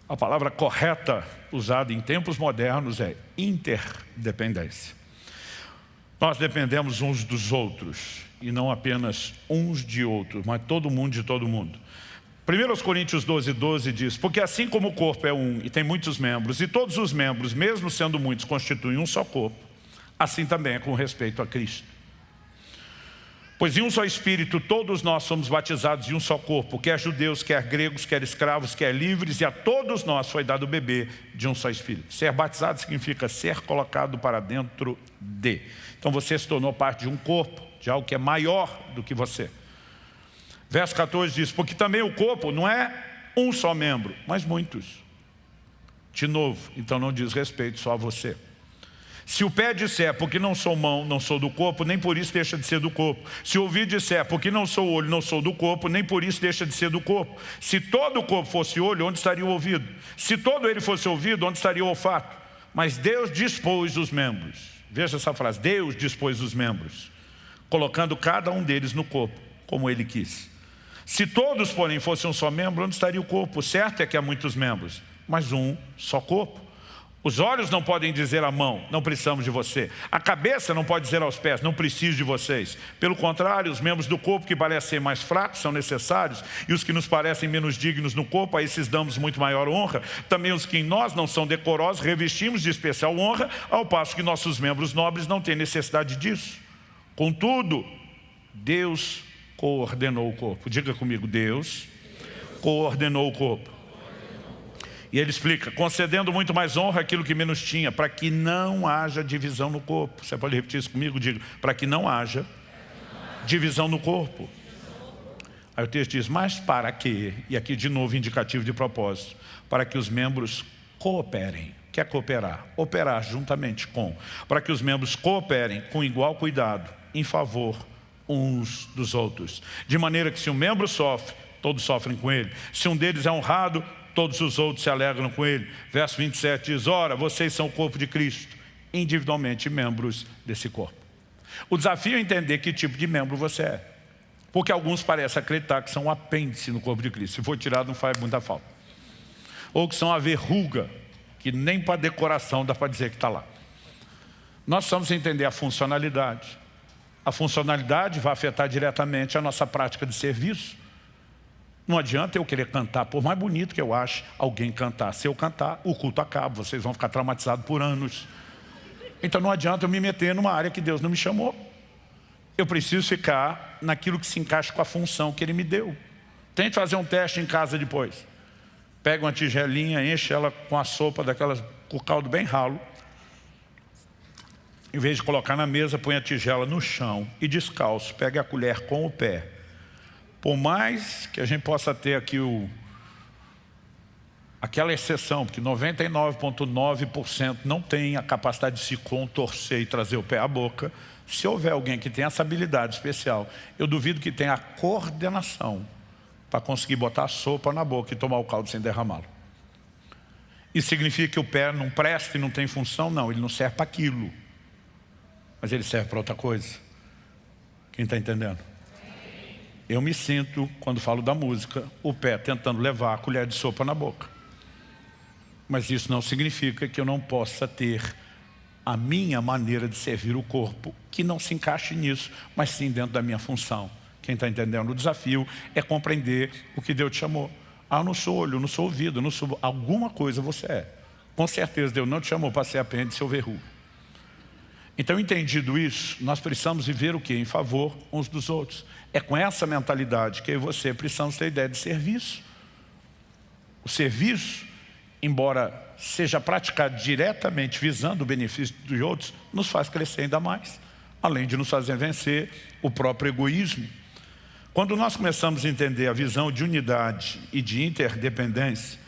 A palavra correta usada em tempos modernos é interdependência. Nós dependemos uns dos outros, e não apenas uns de outros, mas todo mundo de todo mundo. 1 Coríntios 12:12 diz: porque assim como o corpo é um e tem muitos membros, e todos os membros, mesmo sendo muitos, constituem um só corpo, assim também é com respeito a Cristo. Pois em um só Espírito todos nós somos batizados em um só corpo, quer judeus, quer gregos, quer escravos, quer livres, e a todos nós foi dado beber de um só Espírito. Ser batizado significa ser colocado para dentro de. Então você se tornou parte de um corpo, de algo que é maior do que você. Verso 14 diz: porque também o corpo não é um só membro, mas muitos. De novo, então não diz respeito só a você. Se o pé disser, porque não sou mão, não sou do corpo, nem por isso deixa de ser do corpo. Se o ouvido disser, porque não sou olho, não sou do corpo, nem por isso deixa de ser do corpo. Se todo o corpo fosse olho, onde estaria o ouvido? Se todo ele fosse ouvido, onde estaria o olfato? Mas Deus dispôs os membros. Veja essa frase: Deus dispôs os membros, colocando cada um deles no corpo, como Ele quis. Se todos, porém, fossem um só membro, onde estaria o corpo? O certo é que há muitos membros, mas um só corpo. Os olhos não podem dizer à mão, não precisamos de você. A cabeça não pode dizer aos pés, não preciso de vocês. Pelo contrário, os membros do corpo que parecem ser mais fracos são necessários, e os que nos parecem menos dignos no corpo, a esses damos muito maior honra. Também os que em nós não são decorosos, revestimos de especial honra, ao passo que nossos membros nobres não têm necessidade disso. Contudo, Deus coordenou o corpo. Diga comigo: Deus coordenou o corpo. E ele explica: concedendo muito mais honra àquilo que menos tinha, para que não haja divisão no corpo. Você pode repetir isso comigo? Diga: para que não haja divisão no corpo. Aí o texto diz: mas para que, e aqui de novo indicativo de propósito, para que os membros cooperem. Quer cooperar? Operar juntamente com. Para que os membros cooperem com igual cuidado, em favor uns dos outros. De maneira que se um membro sofre, todos sofrem com ele. Se um deles é honrado, todos os outros se alegram com ele. Verso 27 diz: ora, vocês são o corpo de Cristo, individualmente membros desse corpo. O desafio é entender que tipo de membro você é. Porque alguns parecem acreditar que são um apêndice no corpo de Cristo. Se for tirado, não faz muita falta. Ou que são a verruga, que nem para decoração dá para dizer que está lá. Nós precisamos entender a funcionalidade. A funcionalidade vai afetar diretamente a nossa prática de serviço. Não adianta eu querer cantar, por mais bonito que eu ache alguém cantar. Se eu cantar, o culto acaba, vocês vão ficar traumatizados por anos. Então não adianta eu me meter numa área que Deus não me chamou. Eu preciso ficar naquilo que se encaixa com a função que Ele me deu. Tente fazer um teste em casa depois. Pega uma tigelinha, enche ela com a sopa daquelas, com o caldo bem ralo. Em vez de colocar na mesa, põe a tigela no chão e descalço, pega a colher com o pé. Por mais que a gente possa ter aqui aquela exceção, porque 99,9% não tem a capacidade de se contorcer e trazer o pé à boca, se houver alguém que tem essa habilidade especial, eu duvido que tenha a coordenação para conseguir botar a sopa na boca e tomar o caldo sem derramá-lo. Isso significa que o pé não presta e não tem função? Não, ele não serve para aquilo. Mas ele serve para outra coisa. Quem está entendendo? Eu me sinto, quando falo da música, o pé tentando levar a colher de sopa na boca. Mas isso não significa que eu não possa ter a minha maneira de servir o corpo, que não se encaixe nisso, mas sim dentro da minha função. Quem está entendendo? O desafio é compreender o que Deus te chamou. Ah, eu não sou olho, eu não sou ouvido, eu não sou... Alguma coisa você é. Com certeza Deus não te chamou para ser apêndice ou verruga. Então, entendido isso, nós precisamos viver o quê? Em favor uns dos outros. É com essa mentalidade que eu e você precisamos ter ideia de serviço. O serviço, embora seja praticado diretamente visando o benefício dos outros, nos faz crescer ainda mais, além de nos fazer vencer o próprio egoísmo. Quando nós começamos a entender a visão de unidade e de interdependência,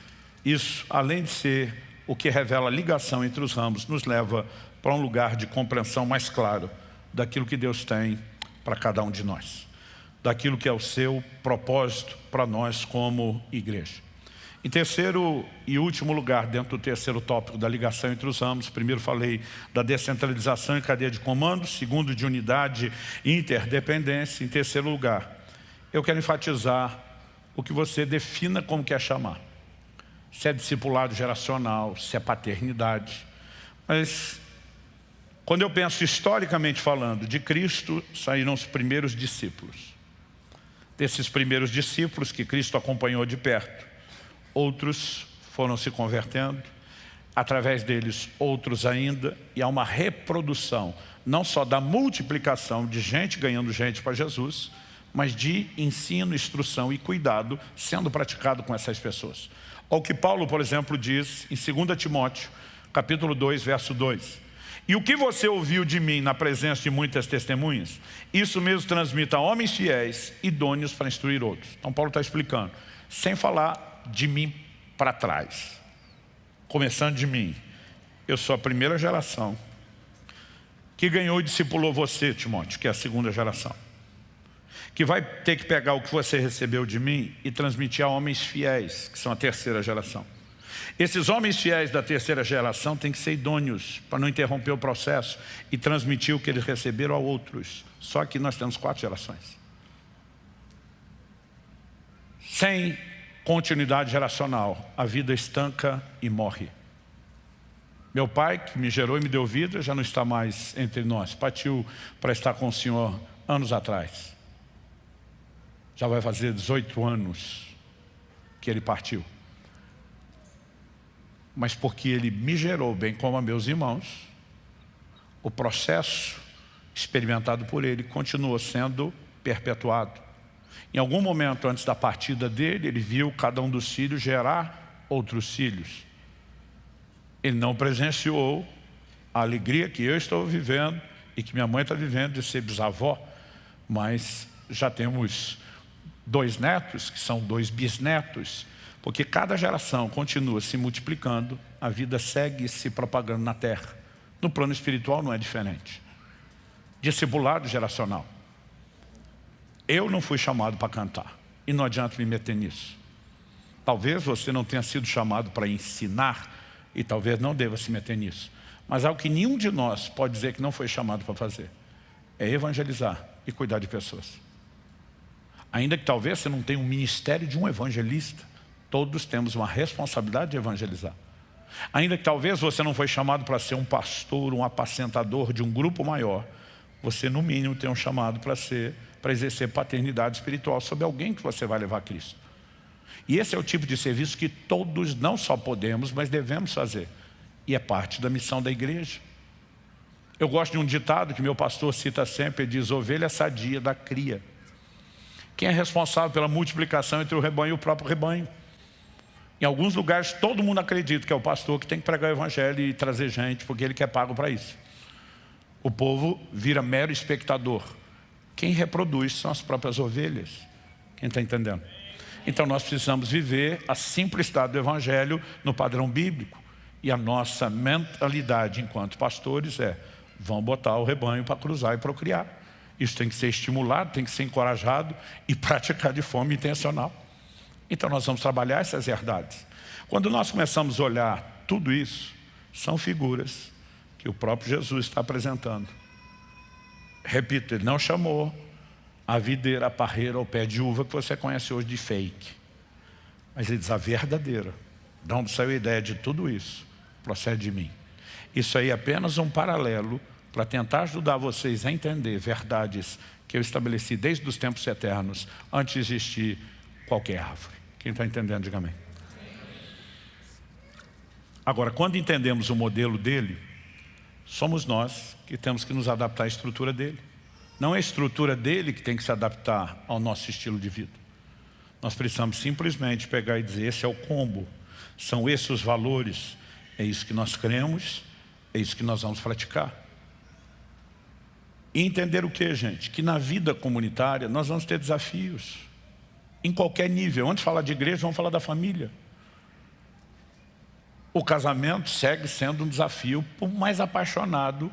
isso, além de ser o que revela a ligação entre os ramos, nos leva para um lugar de compreensão mais claro daquilo que Deus tem para cada um de nós, daquilo que é o seu propósito para nós como igreja. Em terceiro e último lugar, dentro do terceiro tópico da ligação entre os ramos, primeiro falei da descentralização e cadeia de comando, segundo de unidade e interdependência. Em terceiro lugar, eu quero enfatizar o que você defina como quer chamar. Se é discipulado geracional, se é paternidade. Mas Quando eu penso historicamente falando, de Cristo saíram os primeiros discípulos. Desses primeiros discípulos que Cristo acompanhou de perto, outros foram se convertendo, através deles outros ainda, e há uma reprodução, não só da multiplicação de gente ganhando gente para Jesus, mas de ensino, instrução e cuidado sendo praticado com essas pessoas. Olha o que Paulo, por exemplo, diz em 2 Timóteo, capítulo 2, verso 2. E o que você ouviu de mim na presença de muitas testemunhas, isso mesmo transmita a homens fiéis, idôneos para instruir outros. Então Paulo está explicando, sem falar de mim para trás. Começando de mim, eu sou a primeira geração que ganhou e discipulou você, Timóteo, que é a segunda geração, que vai ter que pegar o que você recebeu de mim e transmitir a homens fiéis, que são a terceira geração. Esses homens fiéis da terceira geração têm que ser idôneos para não interromper o processo e transmitir o que eles receberam a outros. Só que nós temos 4 gerações. Sem continuidade geracional, a vida estanca e morre. Meu pai, que me gerou e me deu vida, já não está mais entre nós. Partiu para estar com o Senhor anos atrás. Já vai fazer 18 anos que ele partiu. Mas porque ele me gerou, bem como a meus irmãos, o processo experimentado por ele continua sendo perpetuado. Em algum momento antes da partida dele, ele viu cada um dos filhos gerar outros filhos. Ele não presenciou a alegria que eu estou vivendo e que minha mãe está vivendo de ser bisavó, mas já temos 2 netos, que são 2 bisnetos, porque cada geração continua se multiplicando, a vida segue se propagando na terra. No plano espiritual não é diferente. Discipulado geracional. Eu não fui chamado para cantar, e não adianta me meter nisso. Talvez você não tenha sido chamado para ensinar, e talvez não deva se meter nisso. Mas algo que nenhum de nós pode dizer que não foi chamado para fazer, é evangelizar e cuidar de pessoas. Ainda que talvez você não tenha um ministério de um evangelista, todos temos uma responsabilidade de evangelizar. Ainda que talvez você não foi chamado para ser um pastor, um apacentador de um grupo maior, você no mínimo tem um chamado para exercer paternidade espiritual sobre alguém que você vai levar a Cristo. E esse é o tipo de serviço que todos não só podemos, mas devemos fazer. E é parte da missão da igreja. Eu gosto de um ditado que meu pastor cita sempre, ele diz: ovelha sadia da cria. Quem é responsável pela multiplicação entre o rebanho e o próprio rebanho? Em alguns lugares todo mundo acredita que é o pastor que tem que pregar o evangelho e trazer gente, porque ele quer pago para isso. O povo vira mero espectador. Quem reproduz são as próprias ovelhas. Quem está entendendo? Então nós precisamos viver a simplicidade do evangelho no padrão bíblico. E a nossa mentalidade enquanto pastores é: vamos botar o rebanho para cruzar e procriar. Isso tem que ser estimulado, tem que ser encorajado e praticado de forma intencional. Então nós vamos trabalhar essas verdades. Quando nós começamos a olhar tudo isso, são figuras que o próprio Jesus está apresentando. Repito, ele não chamou a videira, a parreira ou pé de uva que você conhece hoje de fake. Mas ele diz a verdadeira. De onde saiu a ideia de tudo isso? Procede de mim. Isso aí é apenas um paralelo para tentar ajudar vocês a entender verdades que eu estabeleci desde os tempos eternos, antes de existir qualquer árvore. Quem está entendendo, diga amém. Agora, quando entendemos o modelo dele, somos nós que temos que nos adaptar à estrutura dele. Não é a estrutura dele que tem que se adaptar ao nosso estilo de vida. Nós precisamos simplesmente pegar e dizer: esse é o combo, são esses os valores, é isso que nós cremos, é isso que nós vamos praticar. E entender o que, gente? Que na vida comunitária nós vamos ter desafios. Em qualquer nível. Antes de falar de igreja, vamos falar da família. O casamento segue sendo um desafio, por mais apaixonado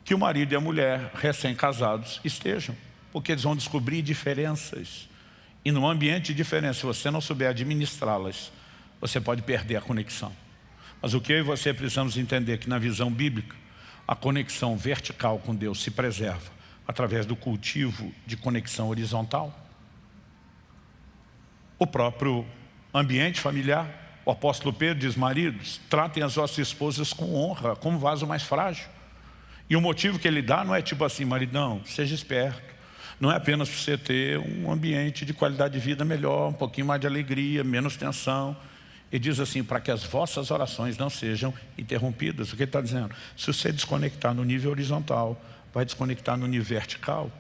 que o marido e a mulher recém-casados estejam. Porque eles vão descobrir diferenças. E num ambiente de diferença, se você não souber administrá-las, você pode perder a conexão. Mas o que eu e você precisamos entender é que na visão bíblica, a conexão vertical com Deus se preserva através do cultivo de conexão horizontal. O próprio ambiente familiar, o apóstolo Pedro diz: maridos, tratem as vossas esposas com honra, como vaso mais frágil. E o motivo que ele dá não é tipo assim, maridão, seja esperto. Não é apenas para você ter um ambiente de qualidade de vida melhor, um pouquinho mais de alegria, menos tensão. Ele diz assim, para que as vossas orações não sejam interrompidas. O que ele está dizendo? Se você desconectar no nível horizontal, vai desconectar no nível vertical.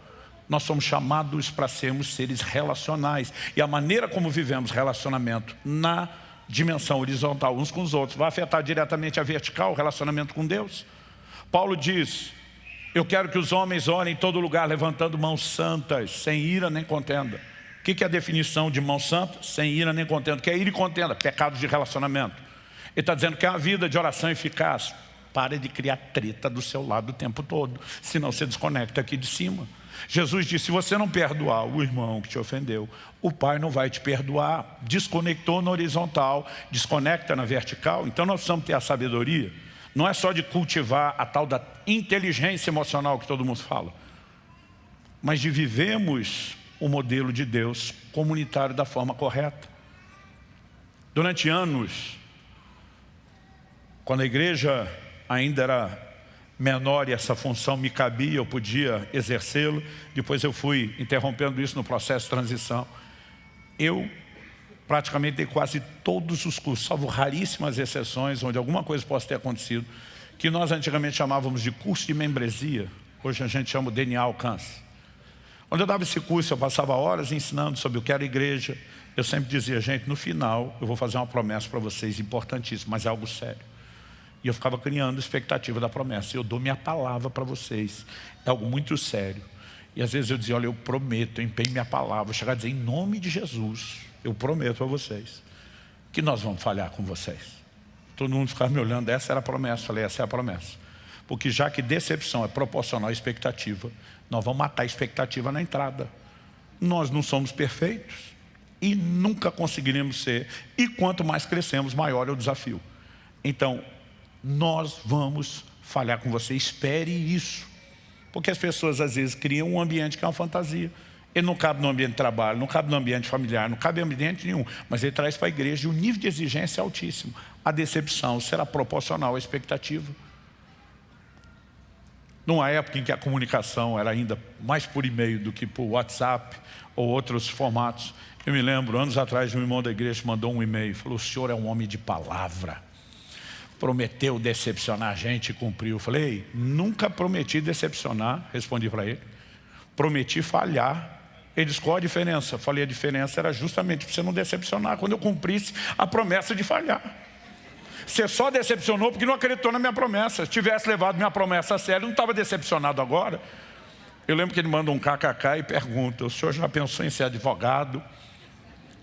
Nós somos chamados para sermos seres relacionais. E a maneira como vivemos relacionamento na dimensão horizontal uns com os outros vai afetar diretamente a vertical, o relacionamento com Deus. Paulo diz, eu quero que os homens orem em todo lugar levantando mãos santas, sem ira nem contenda. O que é a definição de mão santa? Sem ira nem contenda. O que é ira e contenda? Pecados de relacionamento. Ele está dizendo que é uma vida de oração eficaz. Pare de criar treta do seu lado o tempo todo, senão você desconecta aqui de cima. Jesus disse, se você não perdoar o irmão que te ofendeu, o Pai não vai te perdoar. Desconectou na horizontal, desconecta na vertical. Então nós precisamos ter a sabedoria. Não é só de cultivar a tal da inteligência emocional que todo mundo fala, mas de vivermos o modelo de Deus comunitário da forma correta. Durante anos, quando a igreja ainda era menor e essa função me cabia, eu podia exercê-lo, depois eu fui interrompendo isso no processo de transição. Eu praticamente dei quase todos os cursos, salvo raríssimas exceções, onde alguma coisa possa ter acontecido, que nós antigamente chamávamos de curso de membresia, hoje a gente chama o DNA Alcance. Quando eu dava esse curso, eu passava horas ensinando sobre o que era igreja. Eu sempre dizia, gente, no final eu vou fazer uma promessa para vocês, importantíssima, mas é algo sério. E eu ficava criando expectativa da promessa. Eu dou minha palavra para vocês, é algo muito sério. E às vezes eu dizia, olha, eu prometo, eu empenho minha palavra, vou chegar a dizer, em nome de Jesus, eu prometo a vocês que nós vamos falhar com vocês. Todo mundo ficava me olhando, essa era a promessa. Eu falei, essa é a promessa. Porque já que decepção é proporcional à expectativa, nós vamos matar a expectativa na entrada. Nós não somos perfeitos e nunca conseguiremos ser. E quanto mais crescemos, maior é o desafio. Então, nós vamos falhar com você, espere isso. Porque as pessoas às vezes criam um ambiente que é uma fantasia. Ele não cabe no ambiente de trabalho, não cabe no ambiente familiar, não cabe em ambiente nenhum. Mas ele traz para a igreja e o nível de exigência é altíssimo. A decepção será proporcional à expectativa. Numa época em que a comunicação era ainda mais por e-mail do que por WhatsApp ou outros formatos, eu me lembro, anos atrás, um irmão da igreja mandou um e-mail, falou, o senhor é um homem de palavra. Prometeu decepcionar a gente e cumpriu. Eu falei, nunca prometi decepcionar, respondi para ele. Prometi falhar. Ele disse, qual a diferença? Eu falei, a diferença era justamente para você não decepcionar quando eu cumprisse a promessa de falhar. Você só decepcionou porque não acreditou na minha promessa. Se tivesse levado minha promessa a sério, não estava decepcionado agora. Eu lembro que ele manda um kkk e pergunta, o senhor já pensou em ser advogado?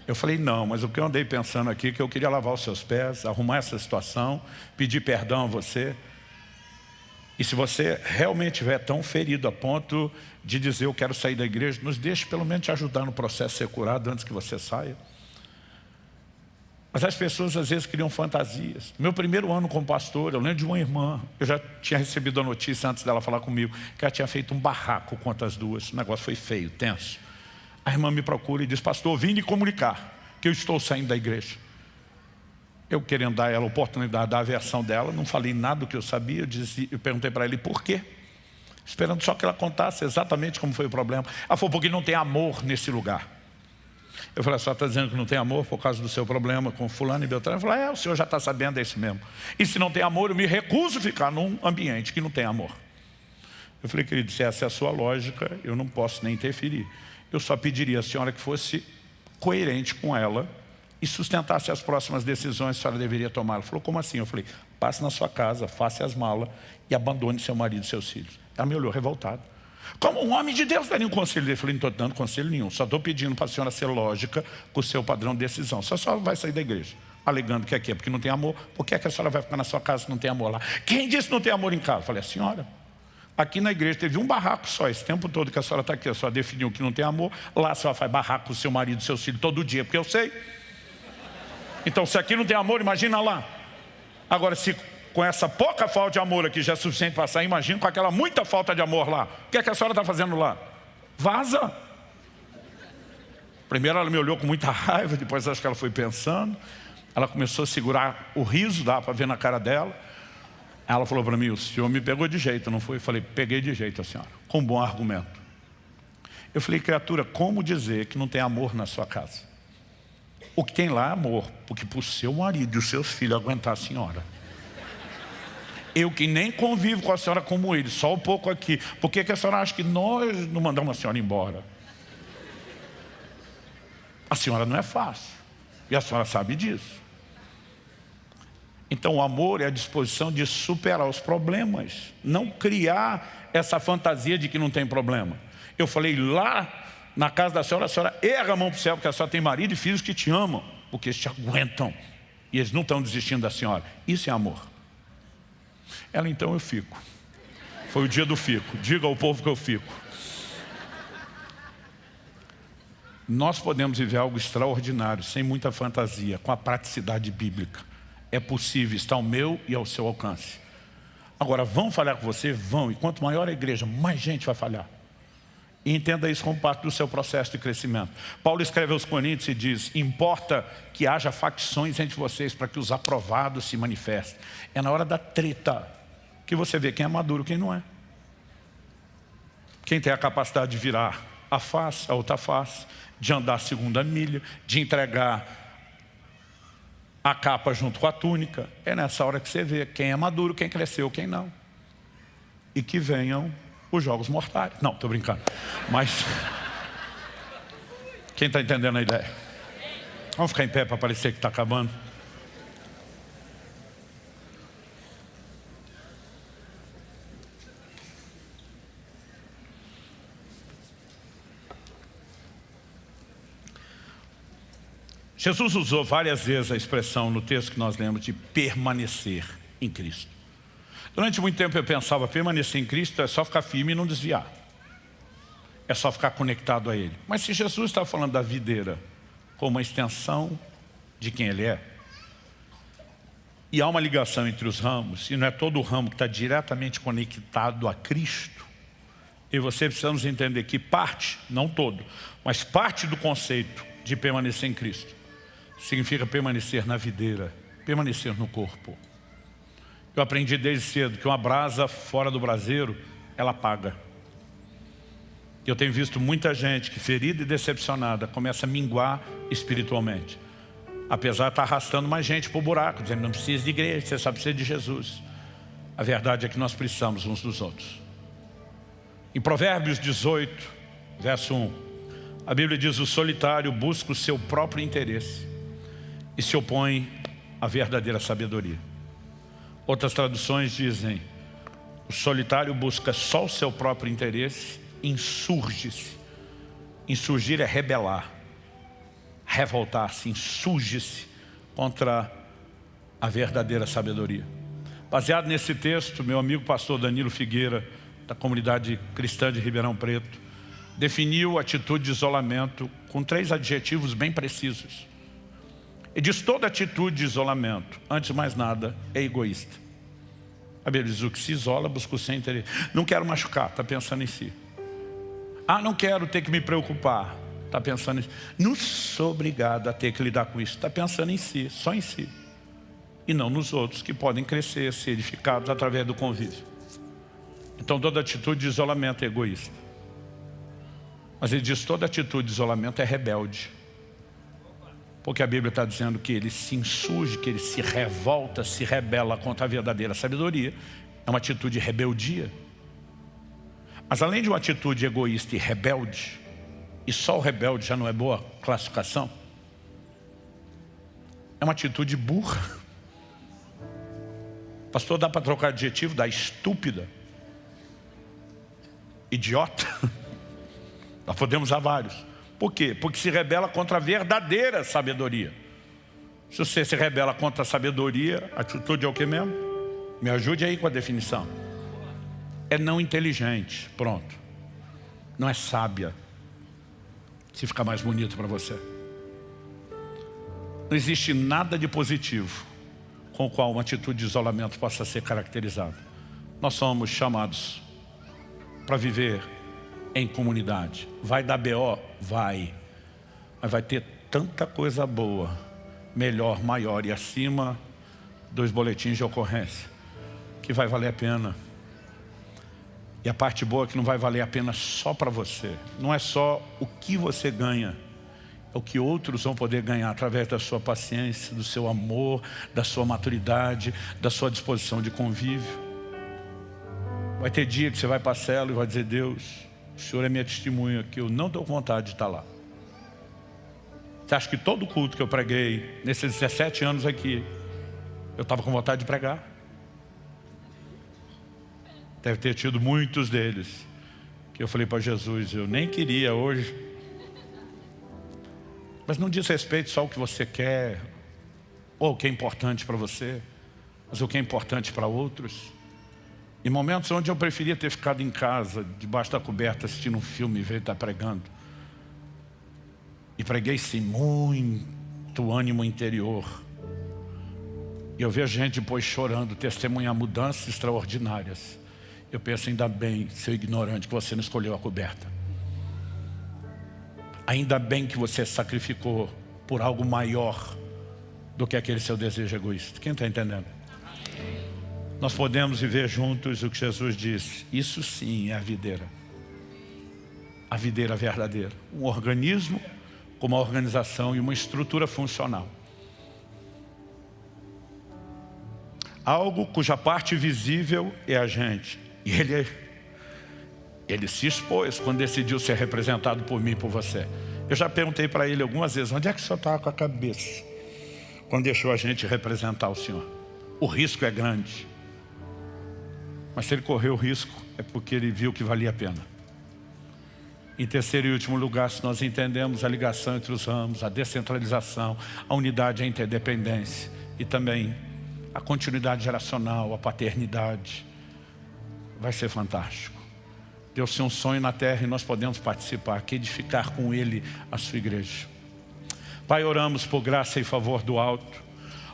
Eu falei, não, mas o que eu andei pensando aqui é que eu queria lavar os seus pés, arrumar essa situação, pedir perdão a você. E se você realmente estiver tão ferido a ponto de dizer, eu quero sair da igreja, nos deixe pelo menos te ajudar no processo de ser curado antes que você saia. Mas as pessoas às vezes criam fantasias. Meu primeiro ano como pastor, eu lembro de uma irmã, eu já tinha recebido a notícia antes dela falar comigo, que ela tinha feito um barraco contra as duas. O negócio foi feio, tenso. A irmã me procura e diz, pastor, vim lhe comunicar que eu estou saindo da igreja. Eu querendo dar a ela a oportunidade da versão dela, não falei nada do que eu sabia, eu perguntei para ela, por quê? Esperando só que ela contasse exatamente como foi o problema. Ela falou, porque não tem amor nesse lugar. Eu falei, a senhora está dizendo que não tem amor por causa do seu problema com fulano e beltrano? Eu falei, o senhor já está sabendo, é isso mesmo. E se não tem amor, eu me recuso a ficar num ambiente que não tem amor. Eu falei, querido, se essa é a sua lógica, eu não posso nem interferir. Eu só pediria à senhora que fosse coerente com ela e sustentasse as próximas decisões que a senhora deveria tomar. Ela falou, como assim? Eu falei, passe na sua casa, faça as malas e abandone seu marido e seus filhos. Ela me olhou revoltada. Como um homem de Deus daria um conselho dele? Eu falei, não estou dando conselho nenhum, só estou pedindo para a senhora ser lógica com o seu padrão de decisão. Se a senhora vai sair da igreja, alegando que aqui é porque não tem amor, por que a senhora vai ficar na sua casa se não tem amor lá? Quem disse que não tem amor em casa? Eu falei, a senhora. Aqui na igreja teve um barraco só, esse tempo todo que a senhora está aqui, a senhora definiu que não tem amor, lá a senhora faz barraco com o seu marido e seus filhos todo dia, porque eu sei. Então se aqui não tem amor, imagina lá. Agora se com essa pouca falta de amor aqui já é suficiente para sair, imagina com aquela muita falta de amor lá. O que é que a senhora está fazendo lá? Vaza. Primeiro ela me olhou com muita raiva, depois acho que ela foi pensando. Ela começou a segurar o riso, dá para ver na cara dela. Ela falou para mim, o senhor me pegou de jeito, não foi? Eu falei, peguei de jeito a senhora, com bom argumento. Eu falei, criatura, como dizer que não tem amor na sua casa? O que tem lá é amor, porque para o seu marido e os seus filhos aguentar a senhora. Eu que nem convivo com a senhora como ele, só um pouco aqui. Por que a senhora acha que nós não mandamos a senhora embora? A senhora não é fácil. E a senhora sabe disso. Então o amor é a disposição de superar os problemas. Não criar essa fantasia de que não tem problema. Eu falei, lá na casa da senhora, a senhora erga a mão para o céu, porque a senhora tem marido e filhos que te amam, porque eles te aguentam. E eles não estão desistindo da senhora. Isso é amor. Ela, então eu fico. Foi o dia do fico. Diga ao povo que eu fico. Nós podemos viver algo extraordinário, sem muita fantasia, com a praticidade bíblica. É possível, está ao meu e ao seu alcance. Agora, vão falhar com você? Vão. E quanto maior a igreja, mais gente vai falhar. E entenda isso como parte do seu processo de crescimento. Paulo escreve aos Coríntios e diz, importa que haja facções entre vocês para que os aprovados se manifestem. É na hora da treta que você vê quem é maduro e quem não é. Quem tem a capacidade de virar a face, a outra face, de andar a segunda milha, de entregar a capa junto com a túnica. É nessa hora que você vê quem é maduro, quem cresceu, quem não. E que venham os jogos mortais. Não, estou brincando. Mas quem está entendendo a ideia? Vamos ficar em pé para parecer que está acabando. Jesus usou várias vezes a expressão no texto que nós lemos de permanecer em Cristo. Durante muito tempo eu pensava, permanecer em Cristo é só ficar firme e não desviar. É só ficar conectado a Ele. Mas se Jesus está falando da videira como uma extensão de quem Ele é, e há uma ligação entre os ramos, e não é todo o ramo que está diretamente conectado a Cristo, e você precisamos entender que parte, não todo, mas parte do conceito de permanecer em Cristo significa permanecer na videira, permanecer no corpo. Eu aprendi desde cedo que uma brasa fora do braseiro, ela apaga. Eu tenho visto muita gente que, ferida e decepcionada, começa a minguar espiritualmente. Apesar de estar arrastando mais gente para o buraco, dizendo, não precisa de igreja, você só precisa de Jesus. A verdade é que nós precisamos uns dos outros. Em Provérbios 18, verso 1, a Bíblia diz, o solitário busca o seu próprio interesse e se opõe à verdadeira sabedoria. Outras traduções dizem, o solitário busca só o seu próprio interesse, insurge-se. Insurgir é rebelar, revoltar-se, insurge-se contra a verdadeira sabedoria. Baseado nesse texto, meu amigo pastor Danilo Figueira, da comunidade cristã de Ribeirão Preto, definiu a atitude de isolamento com 3 adjetivos bem precisos. E diz, toda atitude de isolamento, antes de mais nada, é egoísta. A Bíblia diz, o que se isola busca o seu interesse. Não quero machucar, está pensando em si. Ah, não quero ter que me preocupar, está pensando em si. Não sou obrigado a ter que lidar com isso, está pensando em si, só em si. E não nos outros que podem crescer, ser edificados através do convívio. Então toda atitude de isolamento é egoísta. Mas ele diz, toda atitude de isolamento é rebelde. Porque a Bíblia está dizendo que ele se insurge, que ele se revolta, se rebela contra a verdadeira sabedoria. É uma atitude de rebeldia. Mas além de uma atitude egoísta e rebelde, e só o rebelde já não é boa classificação, é uma atitude burra. Pastor, dá para trocar adjetivo? Dá estúpida, idiota. Nós podemos usar vários. Por quê? Porque se rebela contra a verdadeira sabedoria. Se você se rebela contra a sabedoria, a atitude é o que mesmo? Me ajude aí com a definição. É não inteligente, pronto. Não é sábia. Se ficar mais bonito para você. Não existe nada de positivo com o qual uma atitude de isolamento possa ser caracterizada. Nós somos chamados para viver em comunidade. Vai dar BO? Vai. Mas vai ter tanta coisa boa, melhor, maior e acima dos boletins de ocorrência. que vai valer a pena. E a parte boa é que não vai valer a pena só para você. Não é só o que você ganha, é o que outros vão poder ganhar através da sua paciência, do seu amor, da sua maturidade, da sua disposição de convívio. Vai ter dia que você vai para a célula e vai dizer: Deus, o Senhor é minha testemunha que eu não estou com vontade de estar lá. Você acha que todo culto que eu preguei, nesses 17 anos aqui, eu estava com vontade de pregar? Deve ter tido muitos deles que eu falei para Jesus: eu nem queria hoje. Mas não diz respeito só ao que você quer, ou o que é importante para você, mas o que é importante para outros. Em momentos onde eu preferia ter ficado em casa, debaixo da coberta, assistindo um filme e veio estar pregando. E preguei sem muito ânimo interior. E eu vejo gente depois chorando, testemunhar mudanças extraordinárias. Eu penso: ainda bem, seu ignorante, que você não escolheu a coberta. Ainda bem que você sacrificou por algo maior do que aquele seu desejo egoísta. Quem está entendendo? Nós podemos viver juntos o que Jesus disse. Isso sim é a videira. A videira verdadeira. Um organismo com uma organização e uma estrutura funcional. Algo cuja parte visível é a gente. E ele se expôs quando decidiu ser representado por mim e por você. Eu já perguntei para ele algumas vezes: onde é que o senhor estava com a cabeça quando deixou a gente representar o Senhor? O risco é grande. Mas se ele correu o risco, é porque ele viu que valia a pena. Em terceiro e último lugar, se nós entendemos a ligação entre os ramos, a descentralização, a unidade, a interdependência e também a continuidade geracional, a paternidade, vai ser fantástico. Deus tem um sonho na terra e nós podemos participar, que edificar com Ele a sua igreja. Pai, oramos por graça e favor do alto.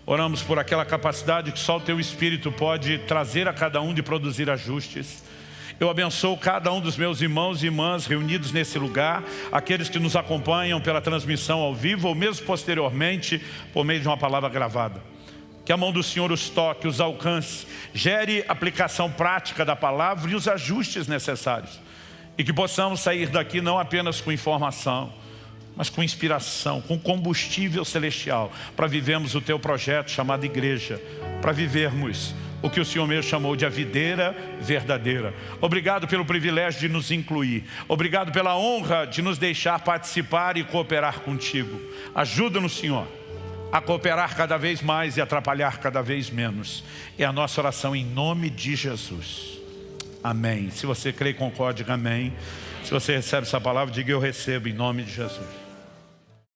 Oramos por aquela capacidade que só o Teu Espírito pode trazer a cada um de produzir ajustes. Eu abençoo cada um dos meus irmãos e irmãs reunidos nesse lugar, aqueles que nos acompanham pela transmissão ao vivo ou mesmo posteriormente por meio de uma palavra gravada. Que a mão do Senhor os toque, os alcance, gere aplicação prática da palavra e os ajustes necessários. E que possamos sair daqui não apenas com informação, mas com inspiração, com combustível celestial, para vivermos o Teu projeto chamado igreja, para vivermos o que o Senhor mesmo chamou de a videira verdadeira. Obrigado pelo privilégio de nos incluir. Obrigado pela honra de nos deixar participar e cooperar contigo. Ajuda-nos, Senhor, a cooperar cada vez mais e atrapalhar cada vez menos. É a nossa oração em nome de Jesus. Amém. Se você crê e concorde, diga amém. Se você recebe essa palavra, diga: eu recebo em nome de Jesus.